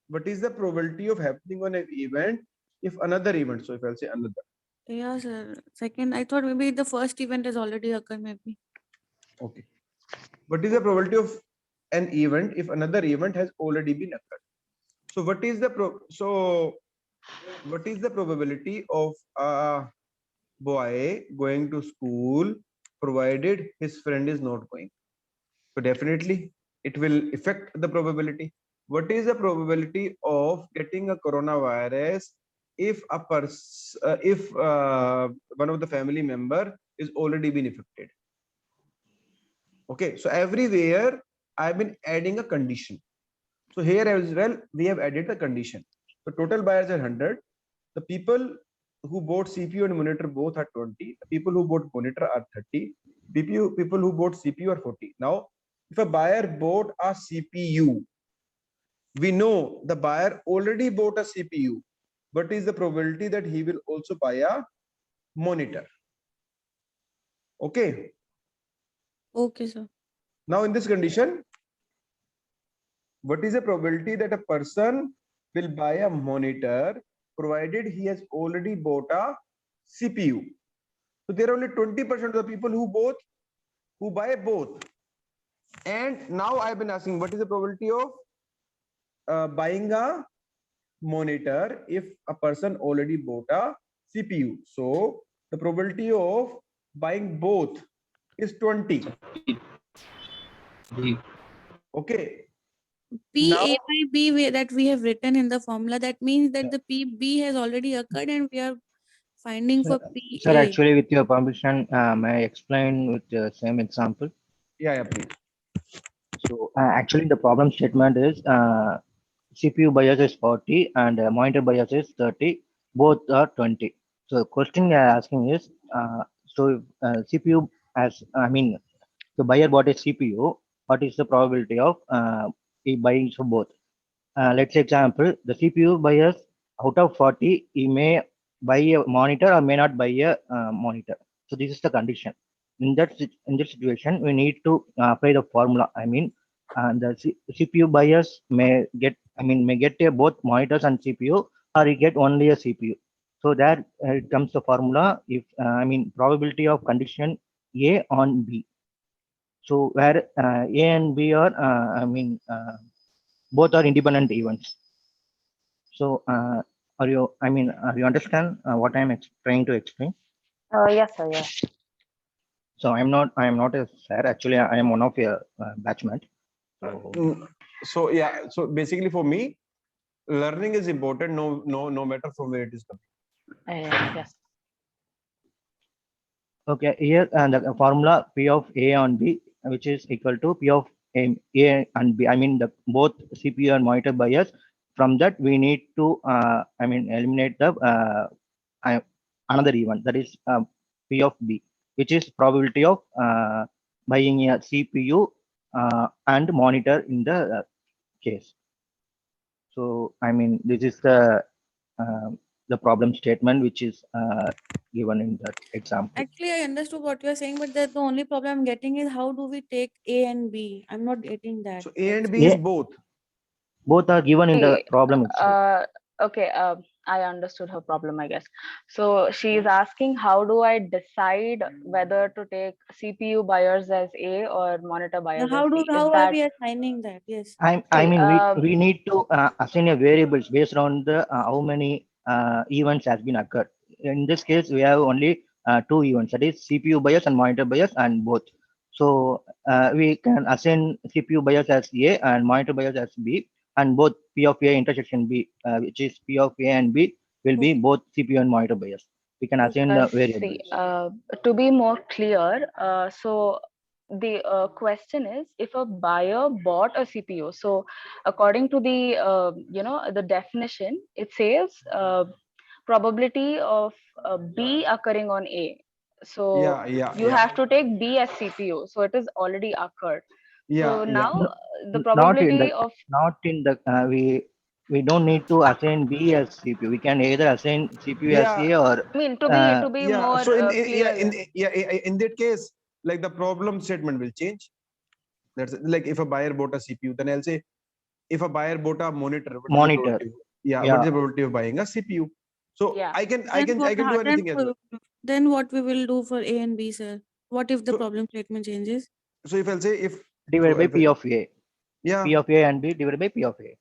What is the probability of happening on an event if another event? So if I'll say another. Yeah, sir. Second, I thought maybe the first event has already occurred, maybe. Okay. What is the probability of an event if another event has already been occurred? So what is the probability of a boy going to school provided his friend is not going? So definitely it will affect the probability. What is the probability of getting a coronavirus if a one of the family member is already been affected? Okay, so everywhere I've been adding a condition. So here as well we have added the condition. So total buyers are 100. The people who bought CPU and monitor both are 20. People who bought monitor are 30. People who bought CPU are 40. Now, if a buyer bought a CPU, we know the buyer already bought a CPU. What is the probability that he will also buy a monitor? Okay. Okay, sir. Now, in this condition, what is the probability that a person will buy a monitor provided he has already bought a CPU? So there are only 20% of the people who buy both. And now I've been asking, what is the probability of buying a monitor if a person already bought a CPU? So the probability of buying both is 20. Okay. P Now, A by B that we have written in the formula, that means that the PB has already occurred and we are finding for Sir, PA. actually, with your permission, may I explain with the same example? yeah, please. So actually, the problem statement is CPU bias is 40 and monitor bias is 30. Both are 20. So the question we are asking is, CPU as the buyer bought a CPU. What is the probability of he buying for both? Let's say example, the CPU buyers out of 40, he may buy a monitor or may not buy a monitor. So this is the condition. In this situation, we need to apply the formula. The CPU buyers may get both monitors and CPU, or he get only a CPU. So that it comes the formula if probability of condition A on B. So where A and B are both are independent events. So are you understand what I'm trying to explain? Yes, sir. Yes. So I am not a sir. Actually, I am one of your batchmate. So yeah. So basically, for me, learning is important. No matter from where it is coming. Yes. Okay. Here the formula P of A on B, which is equal to P of A and B. The both CPU and monitor bias. From that, we need to eliminate the another event, that is P of B, which is probability of buying a CPU and monitor in the case. So this is the problem statement which is given in that example. Actually, I understood what you are saying, but the only problem I'm getting is how do we take A and B? I'm not getting that. So A and B is both. Both are given in the problem itself. Okay. I understood her problem, I guess. So she is asking, how do I decide whether to take CPU buyers as A or monitor buyers How as B? are we assigning that? Yes. We need to assign a variables based on the how many events has been occurred. In this case, we have only two events, that is CPU bias and monitor bias, and both. So we can assign CPU bias as A and monitor bias as B, and both P of A intersection B, which is P of A and B, will be both CPU and monitor bias. We can assign the variables. To be more clear, so the question is, if a buyer bought a CPU, so according to the the definition, it says probability of B occurring on A. So you have to take B as CPU. So it is already occurred. So now the probability of we don't need to assign B as CPU. We can either assign CPU as A or. to be more so clear. In that case, like the problem statement will change. That's like if a buyer bought a CPU, then I'll say if a buyer bought a monitor. What is the probability of buying a CPU? So I can do anything as well. Then what we will do for A and B, sir? What if the problem statement changes? So if I'll say if divided by P of A. Yeah. P of A and B divided by P of A.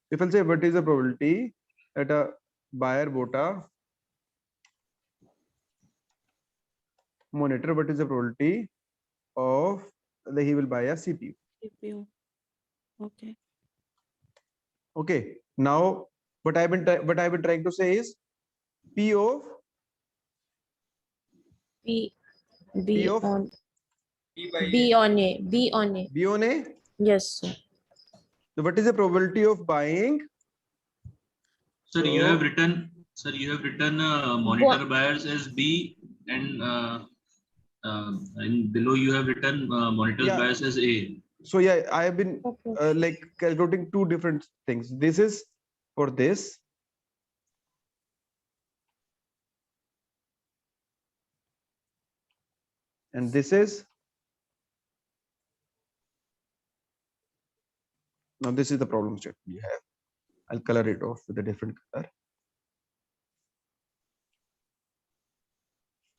If I'll say what is the probability that a buyer bought a monitor, what is the probability of that he will buy a CPU? CPU. Okay. Okay. Now what I've been trying to say is P of B of on B on A. B on A. Yes, sir. So what is the probability of buying? Sir, you have written Sir, you have written monitor bias as B, and below you have written monitor Yeah. bias as A. So yeah, I have been Okay. like calculating two different things. This is for this. And this is, now this is the problem set we have. I'll color it off with a different color.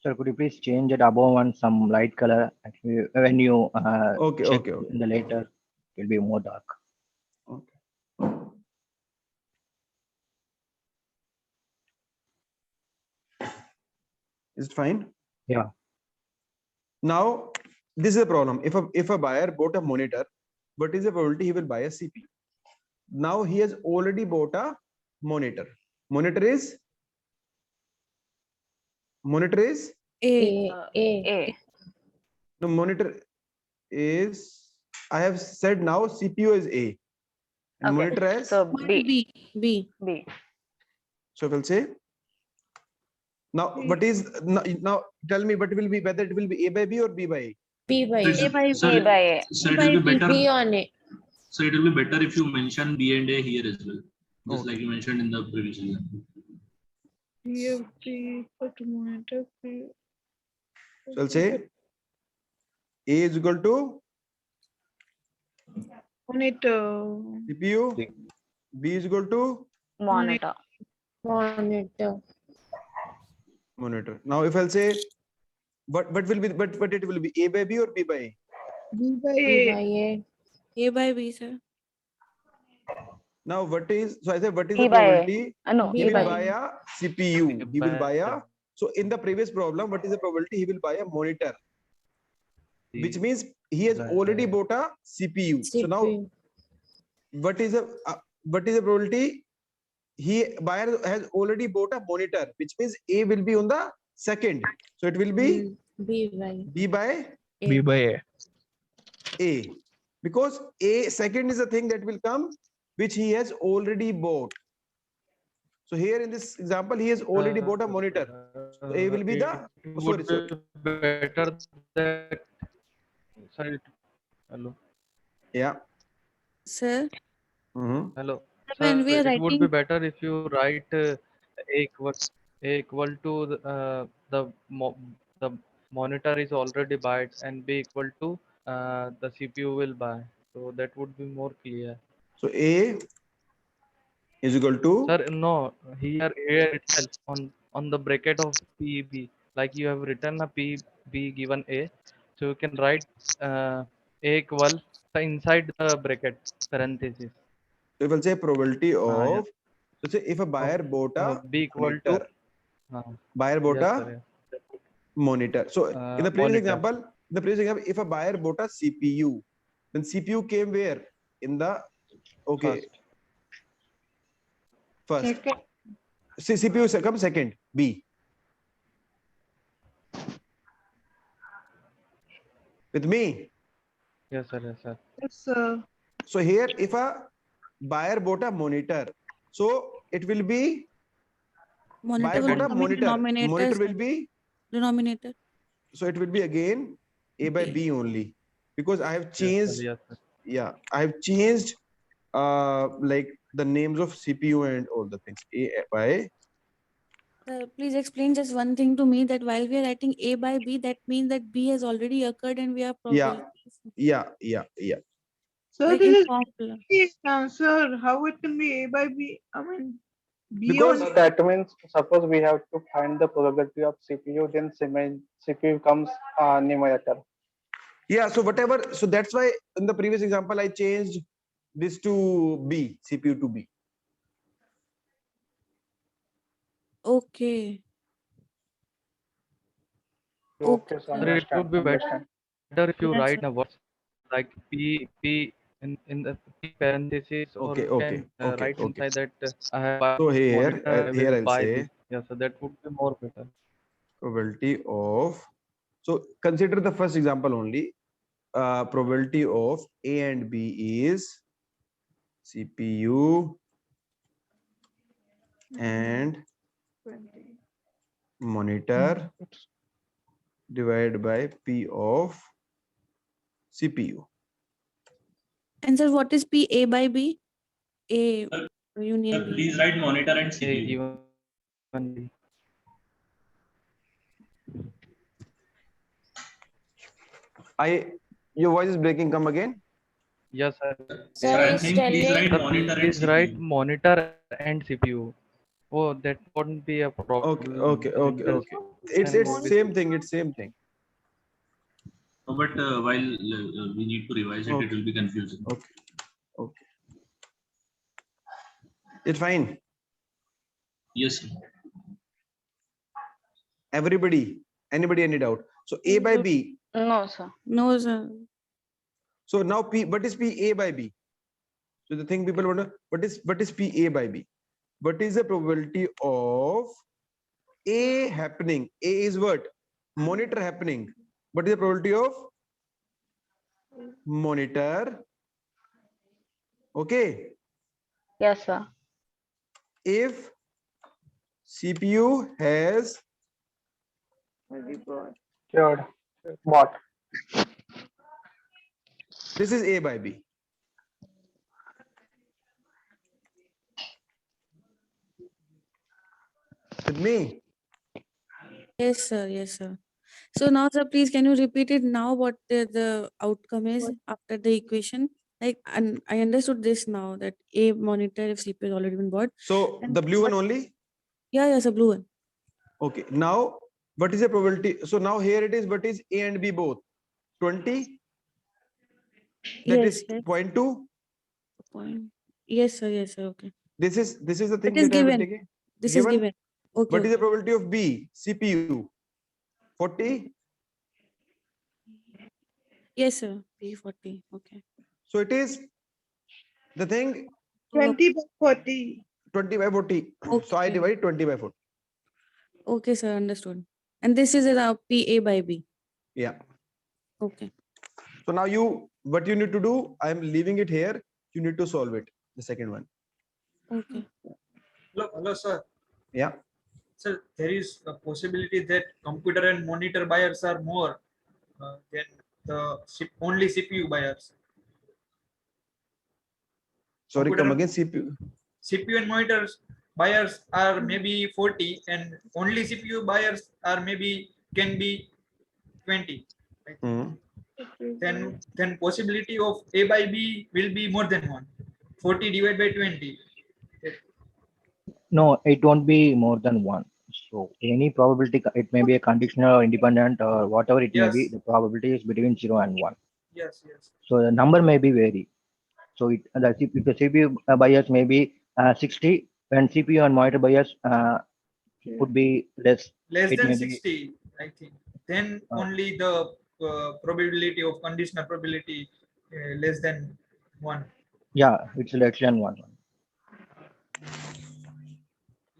Sir, could you please change it above one some light color? Actually, when you Okay, check okay, okay. in the later, it will be more dark. Okay. Is it fine? Yeah. Now, this is a problem. If a buyer bought a monitor, what is the probability he will buy a CPU? Now he has already bought a monitor. Monitor is A. A. no, monitor is, I have said now CPU is A and Okay. monitor as, So B. B. B. so we'll say now what is now tell me what will be, whether it will be A by B or B by A. B by Sir, A. by sir, B by A. sir, it by will be B. better. B on A. So it will be better if you mention B and A here as well, just like Okay. you mentioned in the previous example. PFT equal to monitor. So I'll say A is equal to Monitor. CPU, B is equal to Monitor. Monitor. monitor. Now if I'll say what will be, but it will be A by B or B by A. B by B by A. A. A by B, sir. Now what is, so I say what is B the by A. probability No, B he B will by buy A. a CPU, he will buy a, so in the previous problem what is the probability he will buy a monitor, which means he has already bought a CPU. So now CPU. what is the probability he buyer has already bought a monitor, which means A will be on the second, so it will be B by B by A. B by A. A, because A second is the thing that will come which he has already bought. So here in this example he has already bought a monitor, so A will be the, sorry, better that, sorry, hello, yeah. Sir, hello, when sir, we are it would be writing, better if you write A equal to the monitor is already bought and B equal to the CPU will buy, so that would be more clear. So A is equal to, Sir, no, here itself on the bracket of PB, like you have written a PB given A, so you can write A equal inside the bracket parenthesis. so we will say probability Yeah. of, so say if a buyer bought a B equal monitor, to buyer bought yes, a sir, yes. monitor. So in the previous Monitor. example, if a buyer bought a CPU, then CPU came where? In the, okay, first. Second. CPU comes second, B. With me? Yes, sir, yes, sir. Yes, sir. So here, if a buyer bought a monitor, so it will be monitor buyer will bought a become monitor. denominator. Monitor sir. will be, Denominator. so it will be again A by Okay. B only, because I have Yes, sir, changed, yes, sir. yeah, I have changed like the names of CPU and all the things. A by, Please explain just one thing to me, that while we are writing A by B, that means that B has already occurred and we have yeah, probabilities. yeah. Sir, Like in this is formula. answer. How it can be A by B? I mean, B Because on So that means suppose we have to find the probability of CPU, then CPU comes numerator. yeah, so whatever, so that's why in the previous example I changed this to B, CPU to B. Okay. Okay, so Sir, it understand. would be Understand. better if you Yes, write sir. a words like P in the P parenthesis, or Okay, you okay, can okay, write okay. inside that I have bought So this here, monitor, I here will I'll buy say this. Yeah, so that would be more better. probability of, so consider the first example only. Probability of A and B is CPU and 20. monitor divided by P of CPU. And sir, what is P A by B? A Sir, union B. please write monitor and A CPU. given B. Your voice is breaking. Come again. Yes, sir. Sir, I'm saying please write Sir, monitor and please write CPU. monitor and CPU. Oh, that won't be a problem. Okay. It's same thing. It's same thing. No, but while we need to revise it, it will be confusing. Okay. It's fine. Yes, sir. Anybody any doubt? So A by B. No, sir. No, sir. So now P, what is P A by B? So the thing people wonder, what is P A by B? What is the probability of A happening? A is what? Monitor happening. What is the probability of monitor? Okay. Yes, sir. If CPU has Cured. What? this is A by B. With me? Yes, sir. Yes, sir. So now, sir, please can you repeat it now? What the outcome is after the equation? Like, and I understood this now that A monitor if CPU has already been bought. So And the blue one what- only? Yeah, yes, a blue one. Okay. Now, what is the probability? So now here it is, what is A and B both? 20? That Yes, is yes. 0.2. Point. Yes, sir. Yes, sir. Okay. This is the thing It is that I have been given. taking. This is given. Okay. What is the Okay. probability of B? CPU? 40? Yes, sir. P40. Okay. So it is the thing 20 by 40. 20 by 40. So I Okay. divide 20 by 40. Okay, sir. Understood. And this is a PA by B. Yeah. Okay. So now what you need to do, I'm leaving it here. You need to solve it. The second one. Okay. Hello, sir. Yeah. Sir, there is a possibility that computer and monitor buyers are more than the only CPU buyers. Sorry, Computer come and- again. CPU. CPU and monitors buyers are maybe 40, and only CPU buyers are maybe can be 20. Then possibility of A by B will be more than 1. 40 divided by 20. No, it won't be more than one. So any probability, it may be a conditional or independent or whatever it may be, Yes. the probability is between 0 and 1. Yes. So the number may be vary. So if the CPU bias may be 60, when CPU and monitor bias would be less. Less It than may be 60, I think. Then only the probability of conditional probability less than 1. yeah, it's less than 1.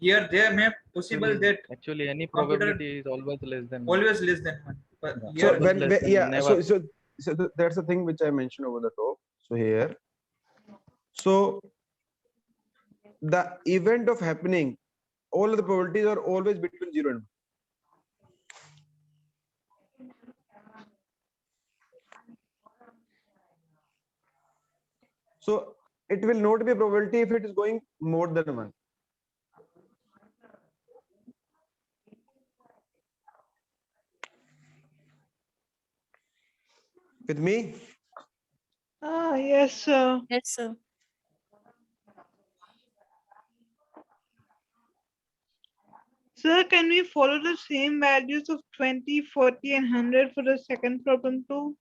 Here there may possible that Actually, any computer probability is always less than one. always less than 1. But So here Always less than yeah, never. so that's the thing which I mentioned over the top. So here, so the event of happening, all of the probabilities are always between 0 and 1. So it will not be a probability if it is going more than 1. With me? Yes, sir. Yes, sir. Sir, can we follow the same values of 20, 40, and 100 for the second problem too?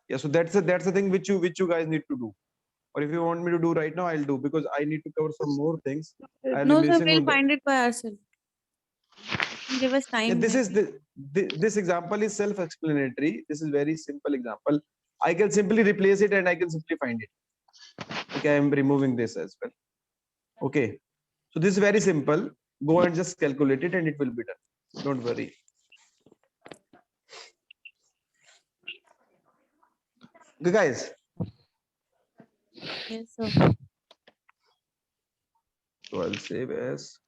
Yeah, so that's the thing which you guys need to do. Or if you want me to do right now, I'll do, because I need to cover some more things. I'll No, be sir, missing we'll on the- find it by ourselves. Give us time. Yeah, this maybe. is this example is self-explanatory. This is very simple example. I can simply replace it and I can simply find it. Okay, I'm removing this as well. Okay, so this is very simple. Go and just calculate it and it will be done. Don't worry. Okay, guys. Yes, sir. So So I'll save as.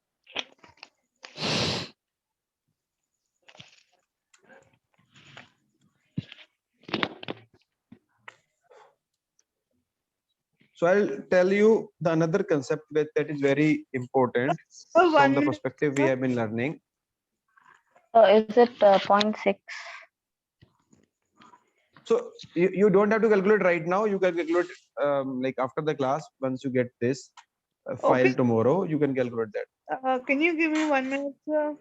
So I'll tell you the another concept that is very important from 1 the minute. perspective we have been learning. Is it 0.6? So you don't have to calculate right now. You can calculate like after the class. Once you get this file Okay. tomorrow, you can calculate that. Can you give me 1 minute, sir?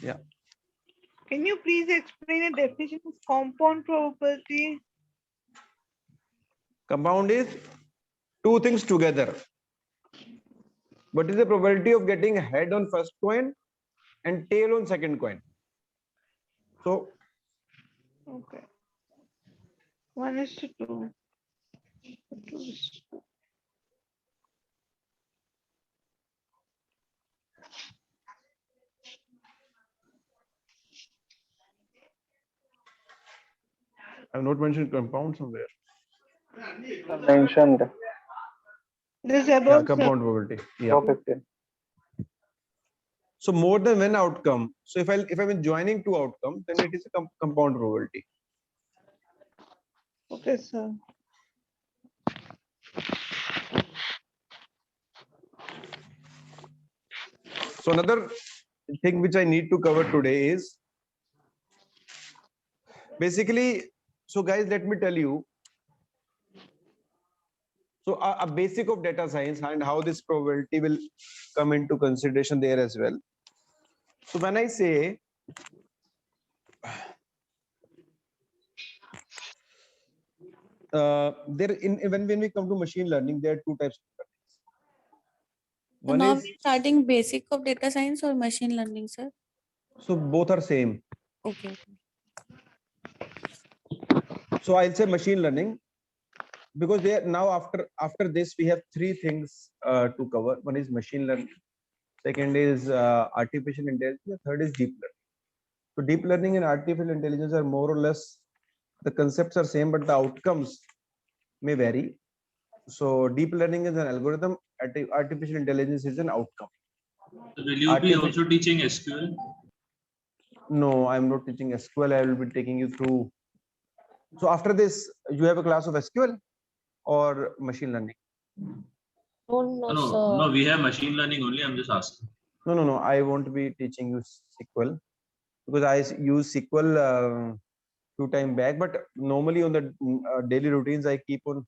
Yeah. Can you please explain the definition of compound probability? Compound is two things together. What is the probability of getting head on first coin and tail on second coin? So Okay. 1:2. 2:2. I've not mentioned compound somewhere. Mentioned. This Yeah, about compound probability. Yeah. 415. So more than one outcome. So if I'm joining two outcomes, then it is a compound probability. Okay, sir. So another thing which I need to cover today is basically, so guys, let me tell you. So a basic of data science and how this probability will come into consideration there as well. So when I say when we come to machine learning, there are two types of learnings. So One now is, we're starting basic of data science or machine learning, sir? so both are same. Okay. So I'll say machine learning because they are now after this we have three things to cover. One is machine learning, second is artificial intelligence, third is deep learning. So deep learning and artificial intelligence are more or less, the concepts are same, but the outcomes may vary. So deep learning is an algorithm, artificial intelligence is an outcome. Will you be also teaching SQL? No, I'm not teaching SQL. I will be taking you through. So after this, you have a class of SQL or machine learning? No, we have machine learning only. I'm just asking. No. I won't be teaching you SQL because I use SQL few time back. But normally on the daily routines, I keep on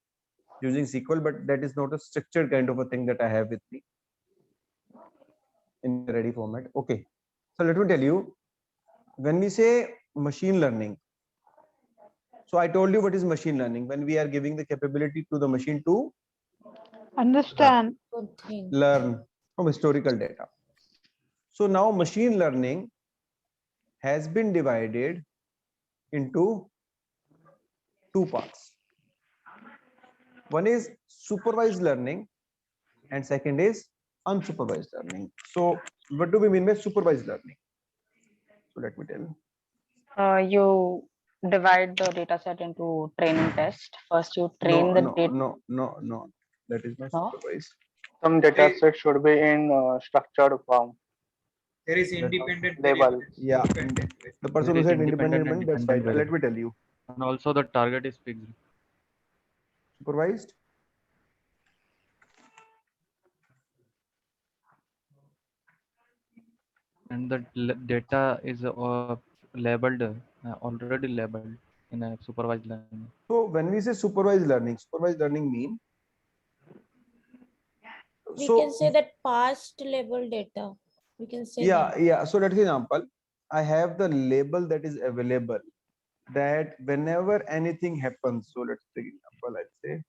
using SQL. But that is not a structured kind of a thing that I have with me in the ready format. Okay. So let me tell you, when we say machine learning, so I told you what is machine learning. When we are giving the capability to the machine to understand, learn from historical data. So now machine learning has been divided into two parts. One is supervised learning and second is unsupervised learning. So what do we mean by supervised learning? So let me tell. You divide the data set into training test. First you train the data. No. That is not supervised. Some data set should be in structured form. There is independent label. Yeah, the person who said independent, that's fine. Let me tell you. And also the target is fixed. Supervised. And the data is labeled, already labeled in a supervised learning. So when we say supervised learning mean? We can say that past label data. We can say that. Yeah. So let's say example, I have the label that is available that whenever anything happens. So let's take example, let's say.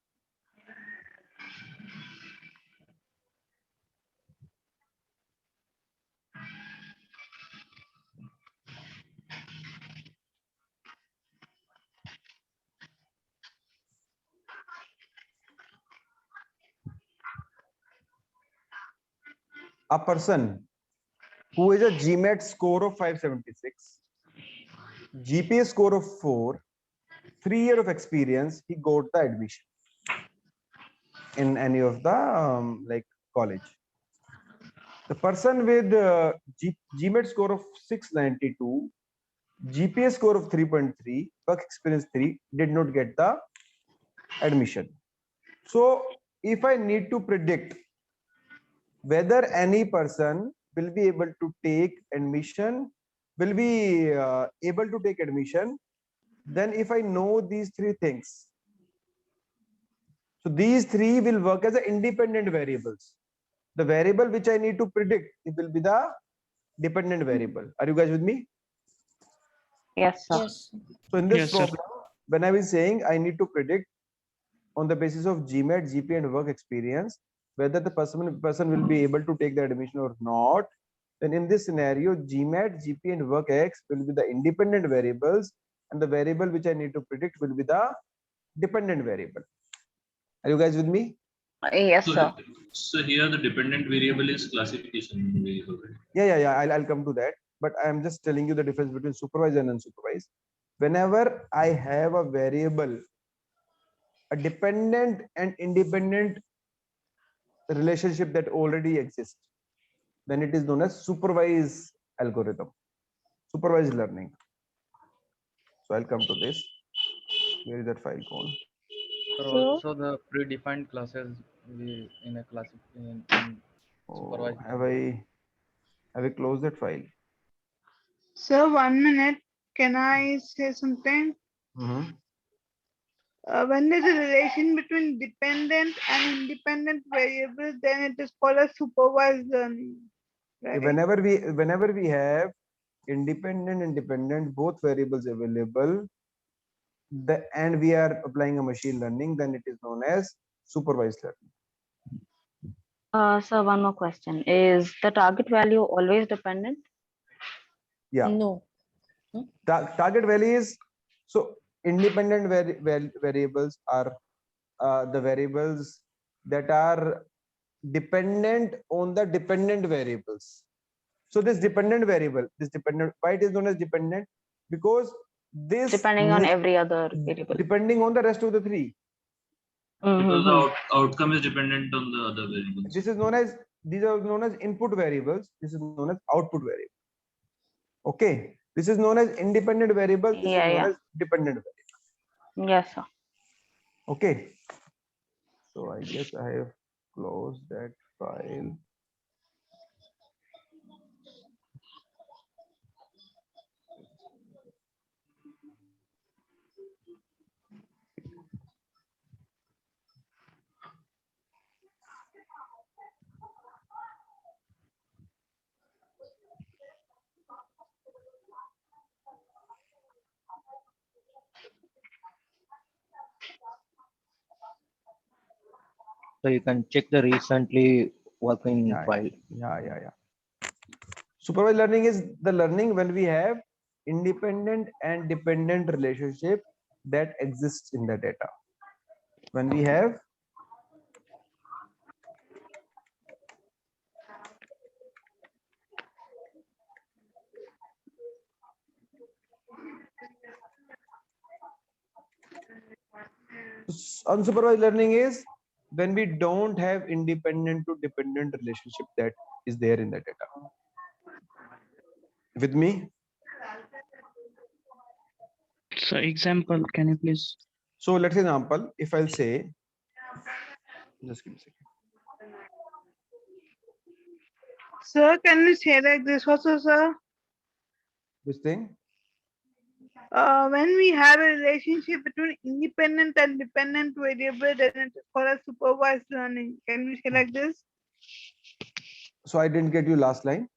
A person who has a GMAT score of 576, GPA score of 4, 3 years of experience, he got the admission in any of the like college. The person with GMAT score of 692, GPA score of 3.3, work experience 3 did not get the admission. So if I need to predict whether any person will be able to take admission, then if I know these three things, so these three will work as independent variables. The variable which I need to predict, it will be the dependent variable. Are you guys with me? Yes, sir. Yes. So in this Yes, sir. problem, when I was saying I need to predict on the basis of GMAT, GPA and work experience, whether the person will be able to take the admission or not, then in this scenario, GMAT, GPA and work X will be the independent variables, and the variable which I need to predict will be the dependent variable. Are you guys with me? Yes, So, sir. so here the dependent variable is classification variable, right? Yeah. I'll come to that. But I'm just telling you the difference between supervised and unsupervised. Whenever I have a variable, a dependent and independent relationship that already exists, then it is known as supervised algorithm, supervised learning. So I'll come to this. Where is that file called? Or So, also the predefined classes we in a class in supervised learning. Have I closed that file? sir, 1 minute. Can I say something? When there's a relation between dependent and independent variables, then it is called a supervised learning. Right? Whenever we have independent and dependent both variables available, and we are applying a machine learning, then it is known as supervised learning. So one more question. Is the target value always dependent? Yeah. No. Target value is, so independent variables are the variables that are dependent on the dependent variables. So this dependent variable, why it is known as dependent? Because this Depending on every other variable. Depending on the rest of the three. Because the outcome is dependent on the other variables. These are known as input variables. This is known as output variable. Okay. This is known as independent variable. This is known as dependent variable. Yes, sir. Okay. So I guess I have closed that file. So you can check the recently working file. Yeah. Supervised learning is the learning when we have independent and dependent relationship that exists in the data. When we have unsupervised learning is when we don't have independent to dependent relationship that is there in the data. With me? So example, can you please? So let's example, if I'll say, just give me a second. Sir, can you say like this also, sir? This thing? When we have a relationship between independent and dependent variable, then it is called a supervised learning. Can we say like this? So I didn't get you last line.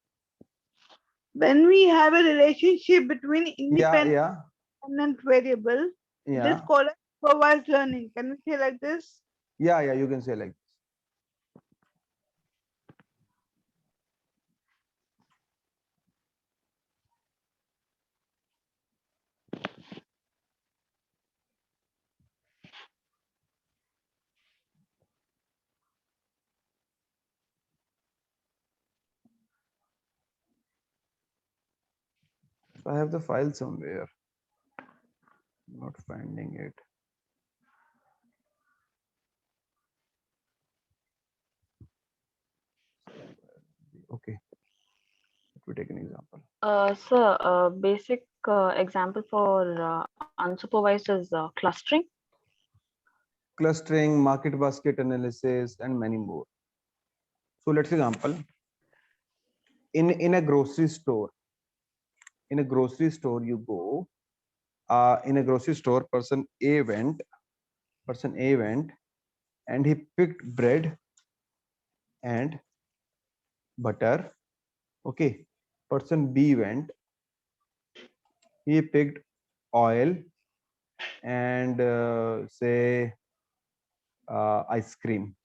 When we have a relationship between independent Yeah. and dependent variable, it is called a supervised learning. Can we say like this? Yeah, you can say like this. I have the file somewhere. Not finding it. Okay, let me take an example. Sir, basic example for unsupervised is clustering. Clustering, market basket analysis, and many more. So let's example. In a grocery store. In a grocery store, you go. In a grocery store, person A went, and he picked bread and butter. Okay. Person B went, he picked oil and say ice cream.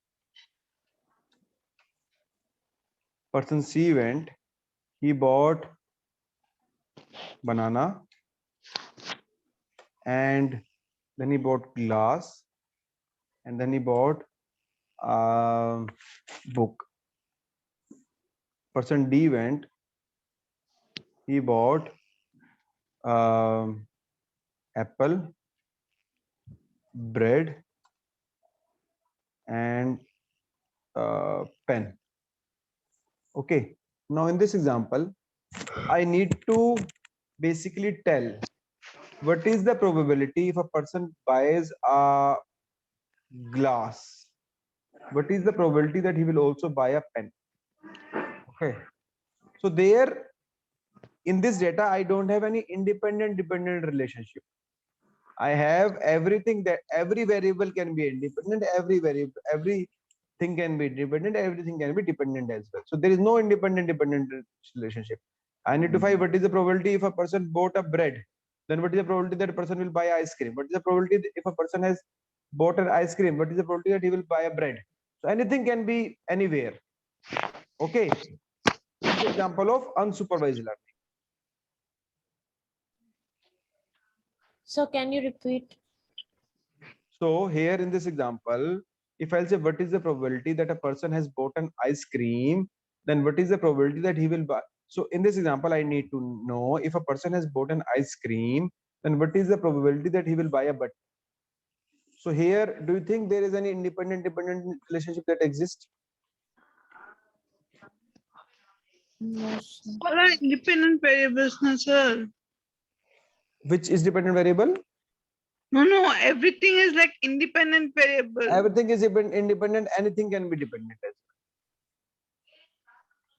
Person C went, he bought banana and then he bought glass and then he bought book. Person D went, he bought apple, bread and pen. Okay, now in this example I need to basically tell what is the probability if a person buys a glass, what is the probability that he will also buy a pen. Okay, so there in this data I don't have any independent dependent relationship. I have everything, that every variable can be independent, everything can be independent, everything can be dependent as well. So there is no independent dependent relationship. I need to find what is the probability if a person bought a bread, then what is the probability that a person will buy ice cream, what is the probability if a person has bought an ice cream, what is the probability that he will buy a bread. So anything can be anywhere. Okay, this is the example of unsupervised learning. So can you repeat? So here in this example, if I'll say what is the probability that a person has bought an ice cream, then what is the probability that he will buy. So in this example, I need to know if a person has bought an ice cream, then what is the probability that he will buy a butter. So here, do you think there is any independent dependent relationship that exists? No, sir. All are independent variables, no, sir. Which is dependent variable? No, everything is like independent variable. Everything is independent, anything can be dependent as well.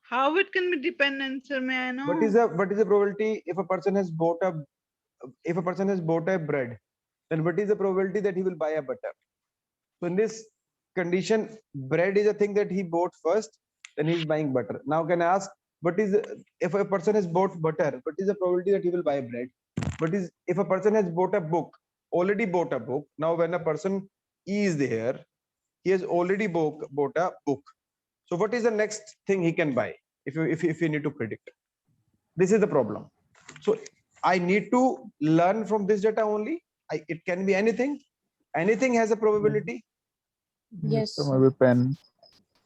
How it can be dependent, sir? May I know? What is the probability if a person has bought a bread, then what is the probability that he will buy a butter? So in this condition, bread is a thing that he bought first, then he's buying butter. Now can I ask, what is if a person has bought butter, what is the probability that he will buy bread? What is if a person has bought a book, already bought a book? Now when a person is there, he has already bought a book. So what is the next thing he can buy if you need to predict? This is the problem. So I need to learn from this data only. It can be anything. Anything has a probability. Yes. So maybe pen.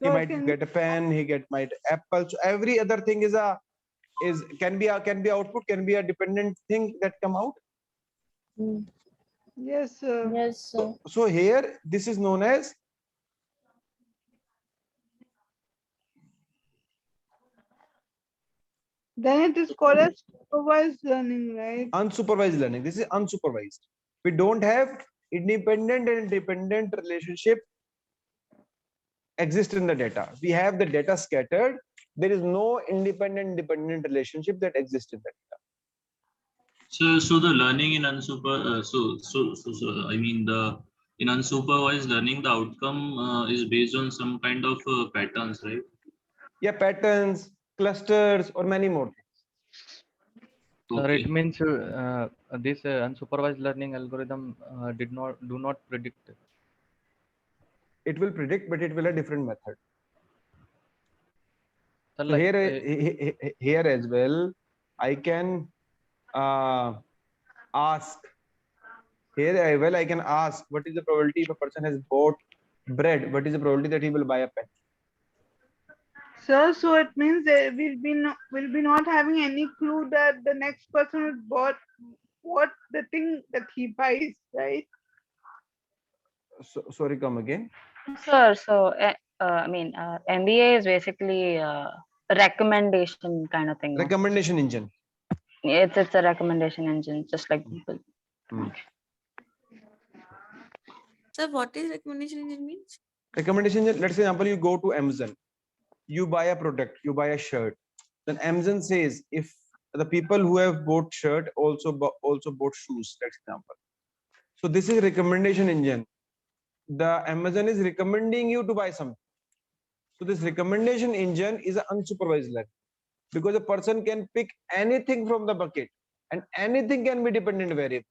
He might get a pen. Might apple. So every other thing can be output, can be a dependent thing that come out. Yes, sir. Yes, sir. So here this is known as then it is called as supervised learning, right? Unsupervised learning. This is unsupervised. We don't have independent and dependent relationship exist in the data. We have the data scattered. There is no independent dependent relationship that exists in the data. So the learning in in unsupervised learning, the outcome is based on some kind of patterns, right? Yeah, patterns, clusters, or many more things. Sir, it means this unsupervised learning algorithm do not predict. It will predict, but it will a different method. So like, here as well, I can ask. Here as well, I can ask what is the probability if a person has bought bread? What is the probability that he will buy a pen? Sir, so it means that we'll be not having any clue that the next person will bought what the thing that he buys, right? So, sorry, come again. Sir, so I mean, MBA is basically recommendation kind of thing. No? Recommendation engine. It's a recommendation engine, just like Google. Sir, what is recommendation engine means? Recommendation engine, let's say example, you go to Amazon, you buy a product, you buy a shirt, then Amazon says if the people who have bought shirt also bought shoes, that's example. So this is recommendation engine. The Amazon is recommending you to buy something. So this recommendation engine is an unsupervised learning, because a person can pick anything from the bucket and anything can be dependent variable.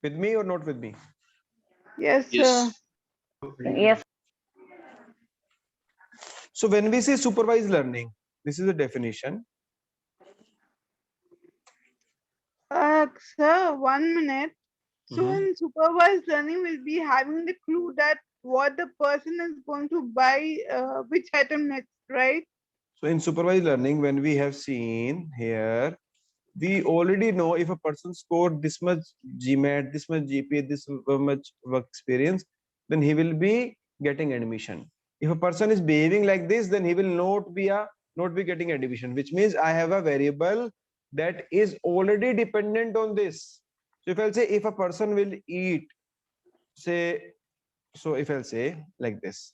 With me or not with me? Yes, Yes. Yes. So when we say supervised learning, this is a definition. Sir, 1 minute. So in supervised learning, we'll be having the clue that what the person is going to buy, which item next, right? So in supervised learning, when we have seen here, we already know if a person scored this much GMAT, this much GPA, this much work experience, then he will be getting admission. If a person is behaving like this, then he will not be getting admission, which means I have a variable that is already dependent on this. So if I'll say if a person will eat, say, so if I'll say like this,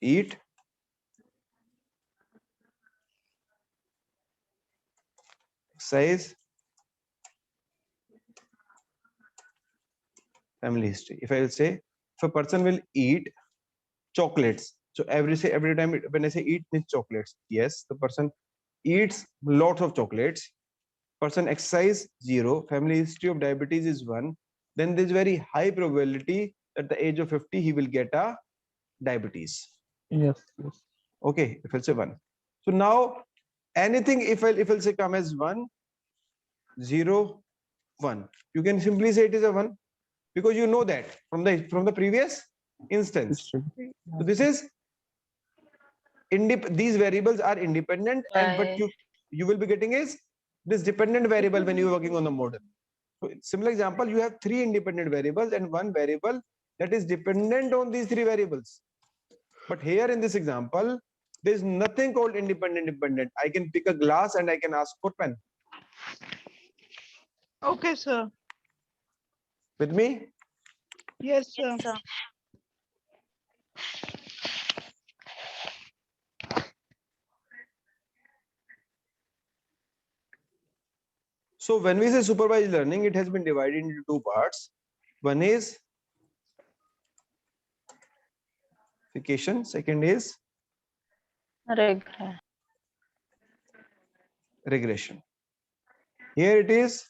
eat, exercise, family history. If I will say if a person will eat chocolates, so every time when I say eat means chocolates, yes, the person eats lots of chocolates. Person exercise 0, family history of diabetes is 1, then there's very high probability at the age of 50 he will get a diabetes. Yes. Okay, if I'll say 1. So now anything if I'll say come as 1, 0, 1, you can simply say it is a 1 because you know that from the previous instance. So this is these variables are independent, and what you will be getting is this dependent variable when you are working on the model. So similar example, you have 3 independent variables and 1 variable that is dependent on these 3 variables. But here in this example, there is nothing called independent. I can pick a glass and I can ask for pen. Okay, sir. With me? Yes, sir. So when we say supervised learning, it has been divided into 2 parts. One is classification, second is regression. Here it is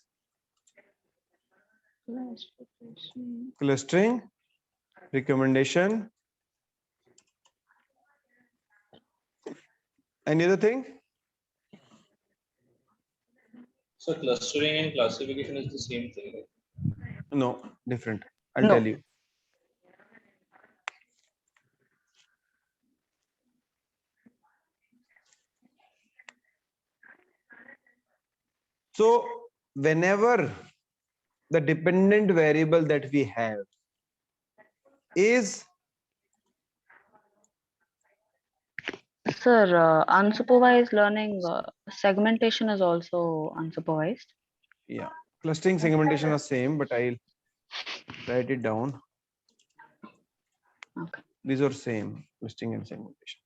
clustering, recommendation. Any other thing? So clustering and classification is the same thing, right? No, different. I'll tell you. So whenever the dependent variable that we have is Sir, unsupervised learning, segmentation is also unsupervised. Yeah, clustering, segmentation are same, but I'll write it down. Okay. These are same, clustering and segmentation.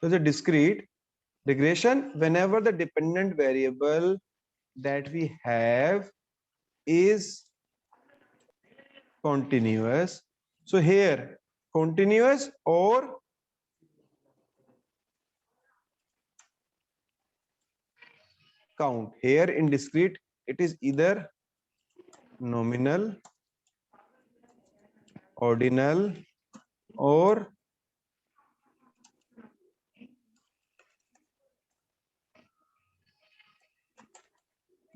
So the discrete regression, whenever the dependent variable that we have is continuous. So here continuous or count. Here in discrete, it is either nominal, ordinal, or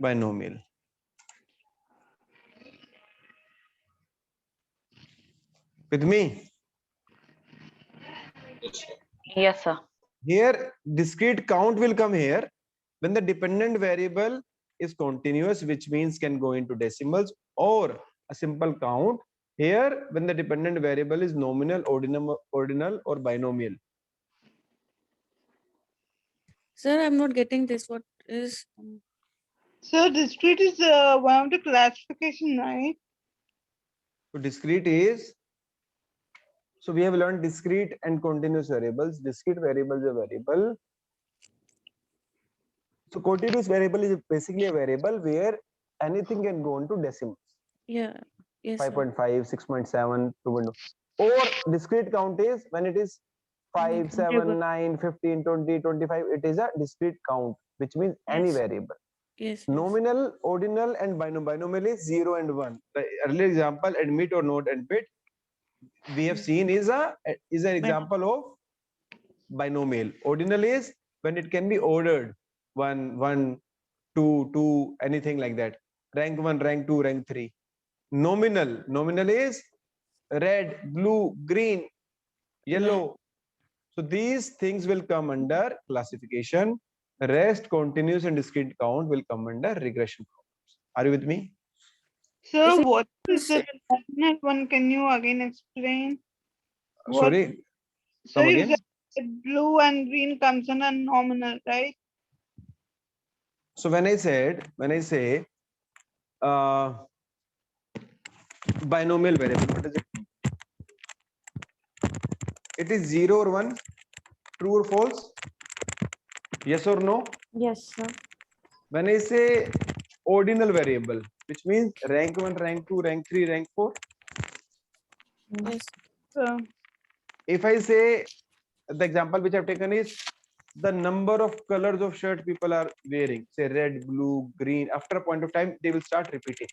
binomial. With me? Yes, sir. Here, discrete count will come here when the dependent variable is continuous, which means can go into decimals, or a simple count, Here, when the dependent variable is nominal, ordinal, or binomial. Sir, I'm not getting this. What is? So discrete is one of the classification, right? So discrete is, so we have learned discrete and continuous variables. Discrete variable is a variable. So continuous variable is basically a variable where anything can go into decimals. Yeah. Yes. Sir. 5.5, 6.7, 2. Or discrete count is when it is 5, 7, 9, 15, 20, 25. It is a discrete count, which means any variable. Yes. Nominal, ordinal, and binomial is 0 and 1. The earlier example, admit or not admit, we have seen is an example of binomial. Ordinal is when it can be ordered 1, 1, 2, 2, anything like that. Rank 1, rank 2, rank 3. Nominal is red, blue, green, yellow. So these things will come under classification. Rest, continuous, and discrete count will come under regression problems. Are you with me? So what is the nominal one? Can you again explain? Sorry. So you said blue and green comes under nominal, right? So when I say binomial variable, what does it mean? It is 0 or 1, true or false? Yes or no? Yes, sir. When I say ordinal variable, which means rank 1, rank 2, rank 3, rank 4. Yes. If I say, the example which I've taken is the number of colors of shirt people are wearing, say red, blue, green, after a point of time, they will start repeating.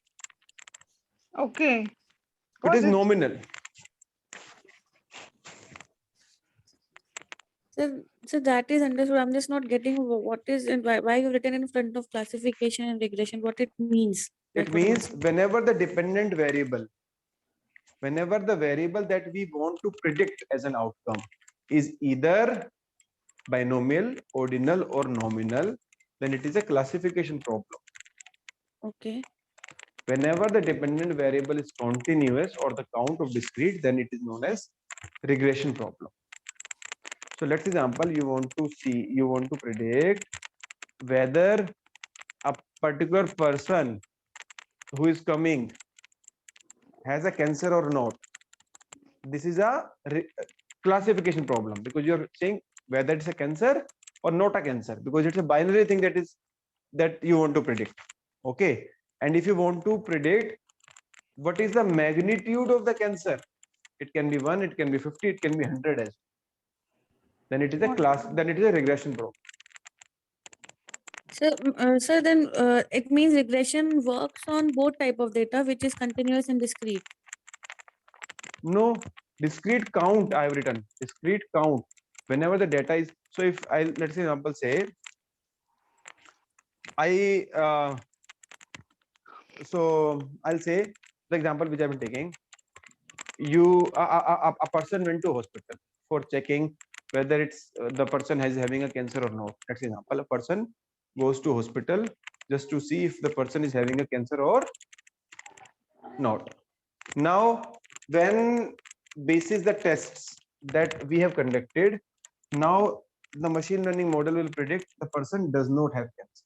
Okay. It is nominal. So that is understood. I'm just not getting what is and why you written in front of classification and regression, what it means. It means whenever the dependent variable, whenever the variable that we want to predict as an outcome is either binomial, ordinal, or nominal, then it is a classification problem. Okay. Whenever the dependent variable is continuous or the count of discrete, then it is known as regression problem. So let's example, you want to predict whether a particular person who is coming has a cancer or not. This is a classification problem because you're saying whether it's a cancer or not a cancer, because it's a binary thing that you want to predict. Okay. And if you want to predict what is the magnitude of the cancer, it can be 1, it can be 50, it can be 100 as well. Then it is a regression problem. So then it means regression works on both type of data, which is continuous and discrete. No, discrete count I have written. Discrete count. Whenever the data is, so if I, let's say example say, so I'll say the example which I've been taking. A person went to hospital for checking whether it's the person is having a cancer or not. Let's say example, a person goes to hospital just to see if the person is having a cancer or not. Now, when basis the tests that we have conducted, now the machine learning model will predict the person does not have cancer.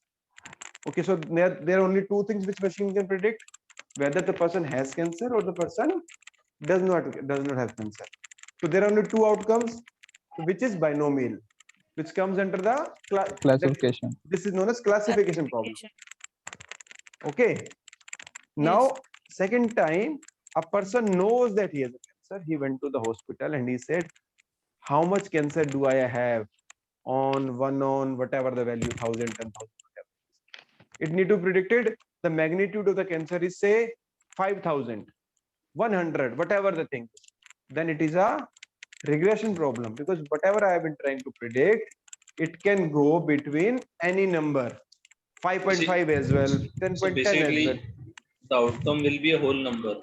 Okay, so there are only two things which machine can predict: whether the person has cancer or the person does not have cancer. So there are only two outcomes, which is binomial, which comes under the classification. This is known as classification problem. Okay. Now, second time, a person knows that he has a cancer. He went to the hospital and he said, how much cancer do I have on whatever the value, 1,000, 10,000, whatever. It need to be predicted. The magnitude of the cancer is say 5,000, 100, whatever the thing. Then it is a regression problem, because whatever I have been trying to predict, it can go between any number, 5.5 as well, 10.10 So basically, as well. the outcome will be a whole number.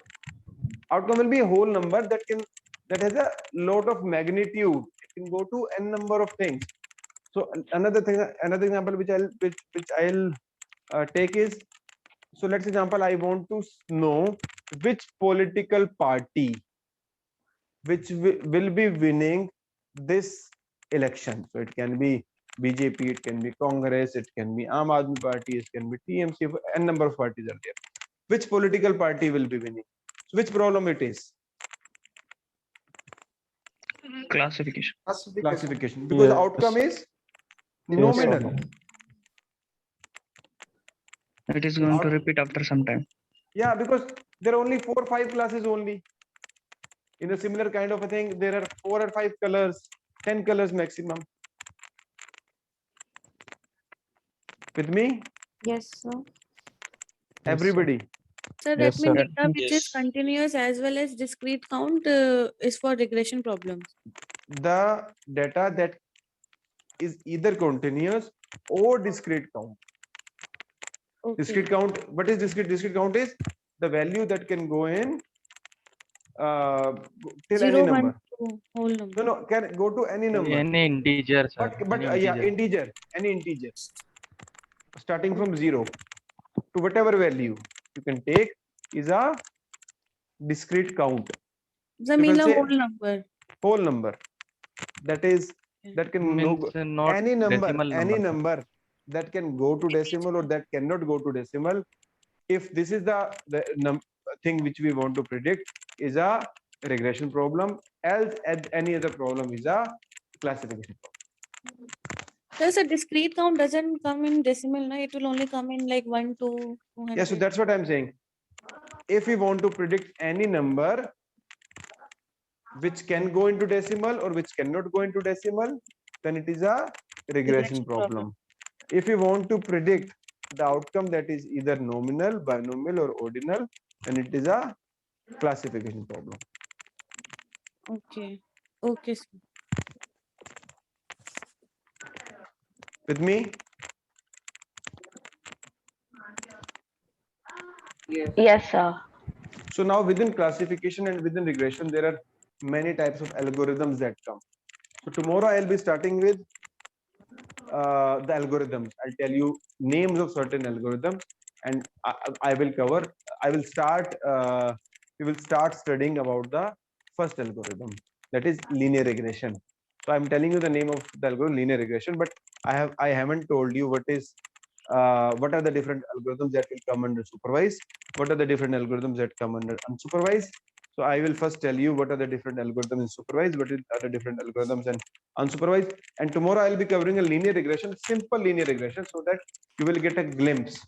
Outcome will be a whole number that has a lot of magnitude. It can go to n number of things. So another example which I'll take is, so let's example, I want to know which political party which will be winning this election. So it can be BJP, it can be Congress, it can be Aam Aadmi Party, it can be TMC, n number of parties are there. Which political party will be winning? So which problem it is? Classification. Classification. Because the outcome is nominal. It is going to repeat after some time. Yeah, because there are only 4 or 5 classes only. In a similar kind of a thing, there are 4 or 5 colors, 10 colors maximum. With me? Yes, sir. Everybody. So that means data which is continuous as well as discrete count is for regression problems. The data that is either continuous or discrete count. Okay. Discrete count, what is discrete? Discrete count is the value that can go in till 0, any 1, number. 2, whole number. No, can go to any number. Any integer, sir. But yeah, integer, any integer. Starting from 0 to whatever value you can take is a discrete count. Zamila whole number. Whole number. That is, that can Means no, not any number, decimal any number. number that can go to decimal or that cannot go to decimal. If this is the thing which we want to predict is a regression problem, else any other problem is a classification problem. Thus, a discrete count doesn't come in decimal, no? It will only come in like 1, 2, 200. Yeah, so that's what I'm saying. If we want to predict any number which can go into decimal or which cannot go into decimal, then it is a regression problem. If we want to predict the outcome that is either nominal, binomial, or ordinal, then it is a classification problem. Okay. Okay, sir. With me? Yes, sir. So now within classification and within regression, there are many types of algorithms that come. So tomorrow I'll be starting with the algorithms. I'll tell you names of certain algorithms, and I will start, we will start studying about the first algorithm, that is linear regression. So I'm telling you the name of the algorithm, linear regression, but I haven't told you what are the different algorithms that will come under supervised, what are the different algorithms that come under unsupervised. So I will first tell you what are the different algorithms in supervised, what are the different algorithms and unsupervised. And tomorrow I'll be covering a linear regression, simple linear regression, so that you will get a glimpse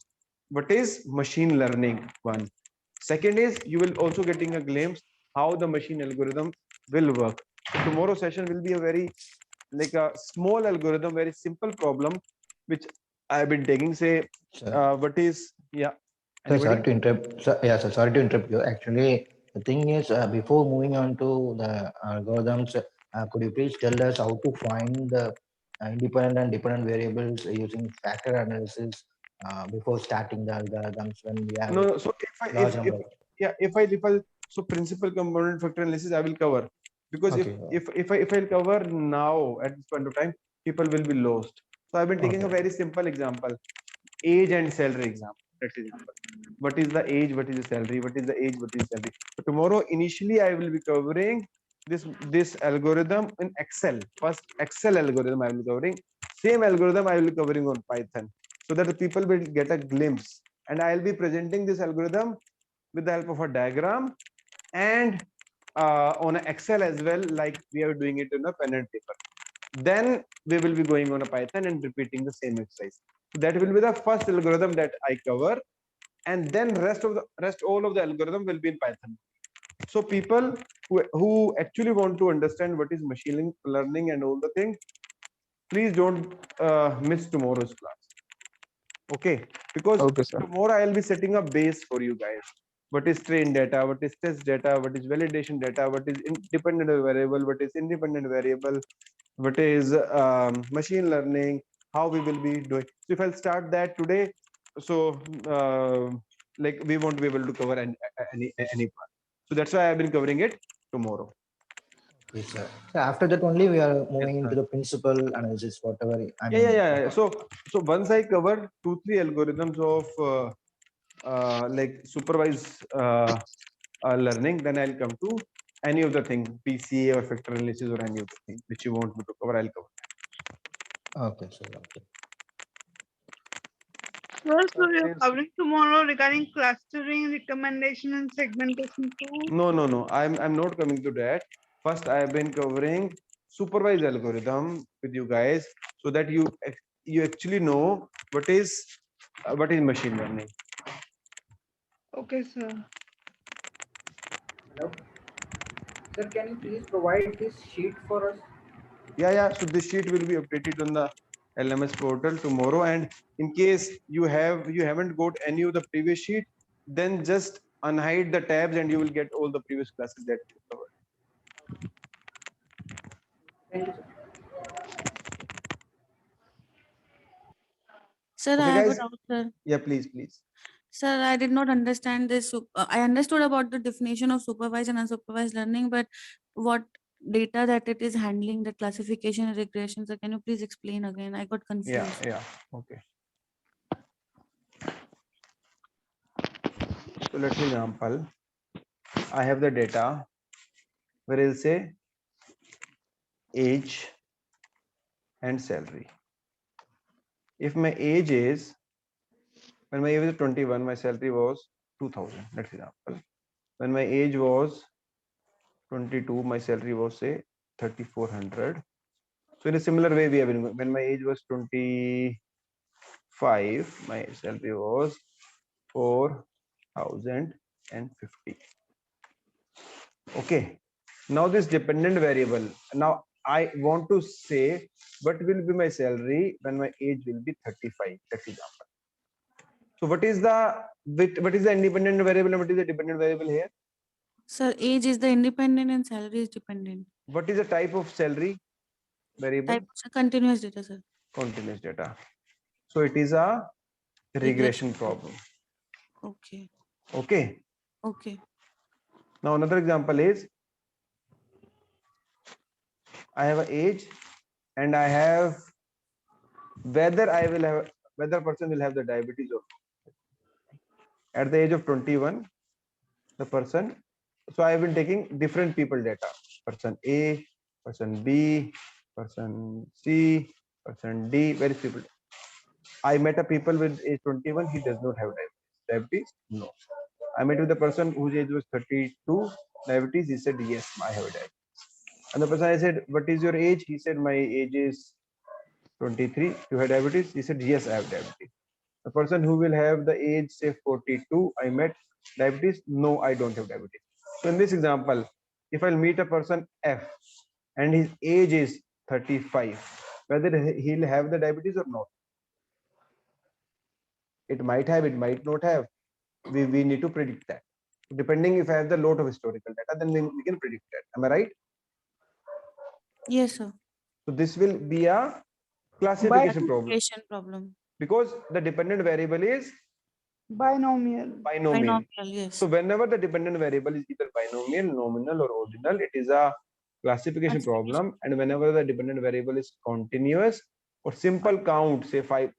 what is machine learning. One. Second is you will also getting a glimpse how the machine algorithm will work. So tomorrow's session will be a very like a small algorithm, very simple problem, which I've been taking. Say, what is Sorry to interrupt. Sorry to interrupt you. Actually, the thing is, before moving on to the algorithms, could you please tell us how to find the independent and dependent variables using factor analysis before starting the algorithms when we have no. So so principal component factor analysis I will cover, because if I'll cover now at this point of time, people will be lost. So I've been taking a very simple example, age and salary example. That's example. What is the age? What is the salary? What is the age? What is the salary? So tomorrow, initially, I will be covering this algorithm in Excel. First, Excel algorithm I will be covering. Same algorithm I will be covering on Python, so that the people will get a glimpse. And I will be presenting this algorithm with the help of a diagram and on an Excel as well, like we are doing it in a pen and paper. Then we will be going on a Python and repeating the same exercise. So that will be the first algorithm that I cover, and then all of the algorithm will be in Python. So people who actually want to understand what is machine learning and all the things, please don't miss tomorrow's class. Okay, because tomorrow I will be setting a base for you guys. What is trained data, what is test data, what is validation data, what is independent variable, what is independent variable, what is machine learning, how we will be doing. So if I'll start that today, so like we won't be able to cover any part. So that's why I've been covering it tomorrow. Yes, sir. So after that only we are moving into the principal analysis, whatever. Yeah. So once I cover 2-3 algorithms of like supervised learning, then I'll come to any of the thing, PCA or factor analysis or any of the thing which you want me to cover, I'll cover. Okay, sir. Okay. Sir, so you're covering tomorrow regarding clustering, recommendation, and segmentation too? No. I'm not coming to that. First, I have been covering supervised algorithm with you guys so that you actually know what is machine learning. Okay, sir. Hello. Sir, can you please provide this sheet for us? Yeah. So this sheet will be updated on the LMS portal tomorrow. And in case you haven't got any of the previous sheet, then just unhide the tabs and you will get all the previous classes that we covered. Thank you, sir. Sir, Okay, I have a guys. doubt, sir. Yeah, please. Sir, I did not understand this. I understood about the definition of supervised and unsupervised learning, but what data that it is handling, the classification and regression, sir, can you please explain again? I got confused. Yeah. Okay. So let's example. I have the data where it'll say age and salary. If my age is, when my age was 21, my salary was 2000. Let's example. When my age was 22, my salary was say 3400. So in a similar way, we have been, when my age was 25, my salary was 4050. Okay. Now this dependent variable. Now I want to say what will be my salary when my age will be 35. Let's example. So what is the independent variable and what is the dependent variable here? Sir, age is the independent and salary is dependent. What is the type of salary variable? Type of continuous data, sir. Continuous data. So it is a regression problem. Okay. Okay. Now another example is I have an age and I have whether person will have the diabetes or not. At the age of 21, the person, so I have been taking different people data, person A, person B, person C, person D, various people. I met a people with age 21, he does not have diabetes. No. I met with a person whose age was 32, diabetes. He said, yes, I have diabetes. And the person, I said, what is your age? He said, my age is 23. You have diabetes? He said, yes, I have diabetes. The person who will have the age, say 42, I met diabetes. No, I don't have diabetes. So in this example, if I'll meet a person F and his age is 35, whether he'll have the diabetes or not. It might have, it might not have. We need to predict that. Depending if I have the lot of historical data, then we can predict that. Am I right? Yes, sir. So this will be a classification problem. Because the dependent variable is binomial. Yes. So whenever the dependent variable is either binomial, nominal, or ordinal, it is a classification problem. And whenever the dependent variable is continuous or simple count, say 5,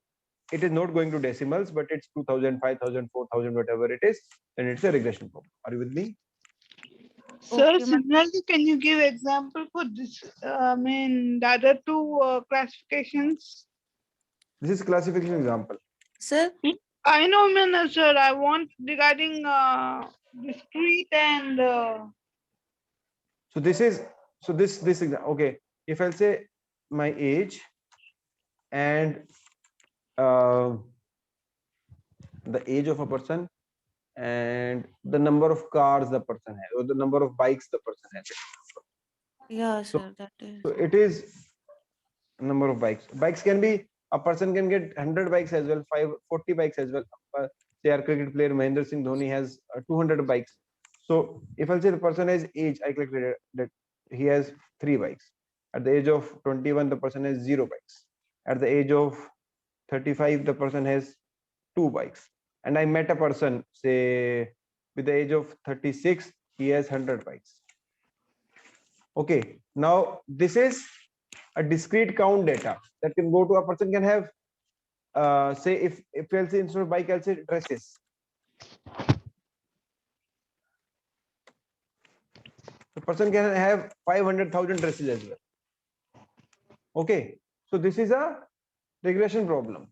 it is not going to decimals, but it's 2000, 5000, 4000, whatever it is, then it's a regression problem. Are you with me? Sir, similarly, can you give example for this? The other two classifications. This is classification example. Sir? I know, sir. I want regarding discrete and. So this okay. If I'll say my age and the age of a person and the number of cars the person has or the number of bikes the person has. Yeah, sir, that is. So it is number of bikes. Bikes can be, a person can get 100 bikes as well, 40 bikes as well. Say our cricket player Mahendra Singh Dhoni has 200 bikes. So if I'll say the person has age, I calculated that he has 3 bikes. At the age of 21, the person has 0 bikes. At the age of 35, the person has 2 bikes. And I met a person, say, with the age of 36, he has 100 bikes. Okay, now this is a discrete count data that can go to a person can have, say, if I'll say instead of bike, I'll say dresses. The person can have 500,000 dresses as well. Okay, so this is a regression problem.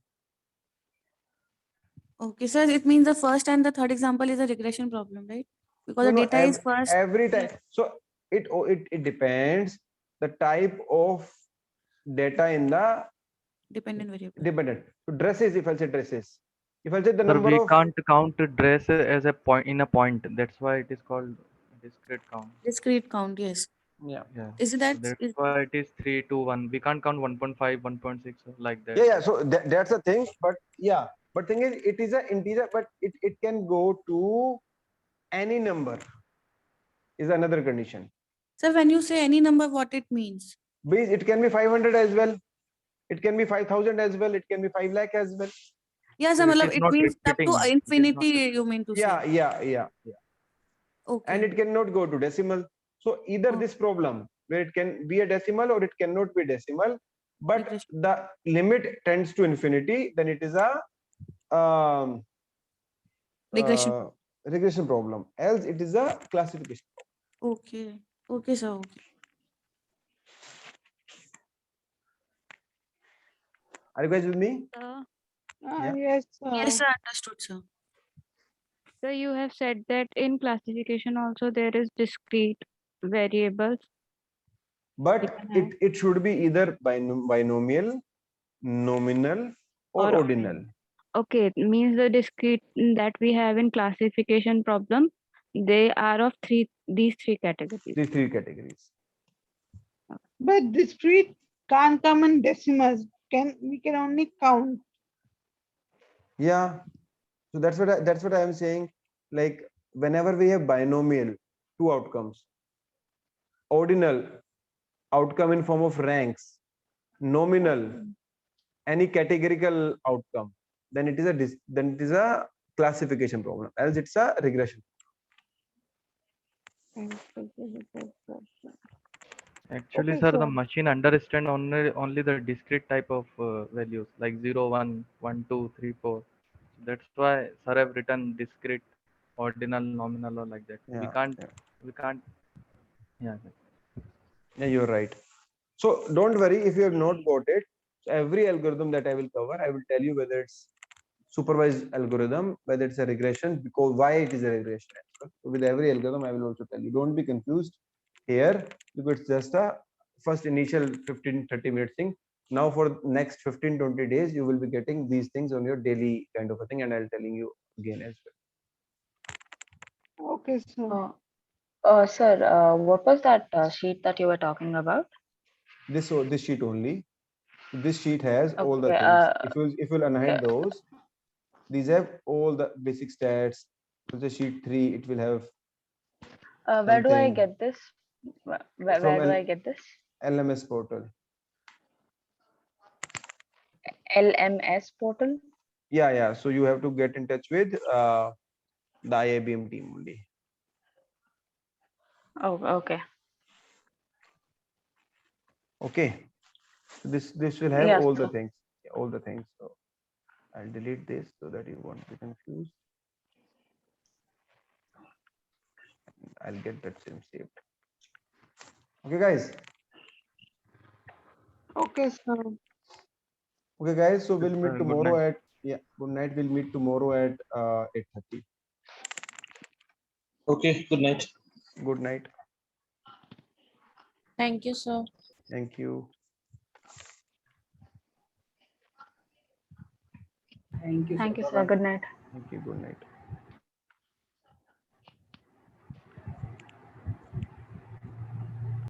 Okay, sir, it means the first and the third example is a regression problem, right? Because No, the no, data is first. every time. So it depends the type of data in the Dependent variable. dependent. So dresses, if I say dresses, if I say the Sir, number we of can't count dress as a point in a point. That's why it is called discrete count. Discrete count, yes. Yeah. Yeah. Is So that that's why it is 3 to 1. We can't count 1.5, 1.6 like that. yeah. So that's the thing. But yeah, but thing is, it is an integer, but it can go to any number. Is another condition. Sir, when you say any number, what it means? Because it can be 500 as well. It can be 5,000 as well. It can be 5 lakh as well. Yes, So sir, it means up to infinity, you mean to say. Yeah. Okay. And it cannot go to decimal. So either this problem where it can be a decimal or it cannot be decimal, but the limit tends to infinity, then it is a regression problem. Else it is a classification problem. Okay. Okay, sir. Okay. Are you guys with me? Yes, Yes, sir. Understood, sir. So you have said that in classification also there is discrete variables. But it should be either binomial, nominal, or ordinal. Okay, it means the discrete that we have in classification problem, they are of these three categories. These three categories. but discrete can't come in decimals. We can only count. Yeah. So that's what I am saying. Like whenever we have binomial, two outcomes, ordinal, outcome in form of ranks, nominal, any categorical outcome, then it is a classification problem. Else it's a regression. Actually, Okay, sir, so- the machine understand only the discrete type of values like 0, 1, 1, 2, 3, 4. That's why sir have written discrete, ordinal, nominal, or like that. We Yeah, can't. Yeah. Yeah, you're right. So don't worry if you have not got it. So every algorithm that I will cover, I will tell you whether it's supervised algorithm, whether it's a regression, because why it is a regression. So with every algorithm, I will also tell you. Don't be confused here because it's just a first initial 15-30 minute thing. Now for next 15-20 days, you will be getting these things on your daily kind of a thing, and I'll telling you again as well. Okay, so Sir, what was that sheet that you were talking about? This sheet only. This sheet has all the Okay, things. If you'll unhide those, these have all the basic stats. So the sheet 3, it will have where do I something get this? Where from do I get this? LMS portal. LMS portal? Yeah. So you have to get in touch with the IIBM team only. Oh, okay. Okay. So this will have Yes, all the sir. things. All the things. So I'll delete this so that you won't be confused. I'll get that same saved. Okay, guys. okay, so Okay, guys. So we'll Good meet tomorrow night. at good night. We'll meet tomorrow at 8:30. Okay, good night. Good night. Thank you, sir. Thank you. Thank you. Thank you, sir. sir. Good night. Thank you. Good night.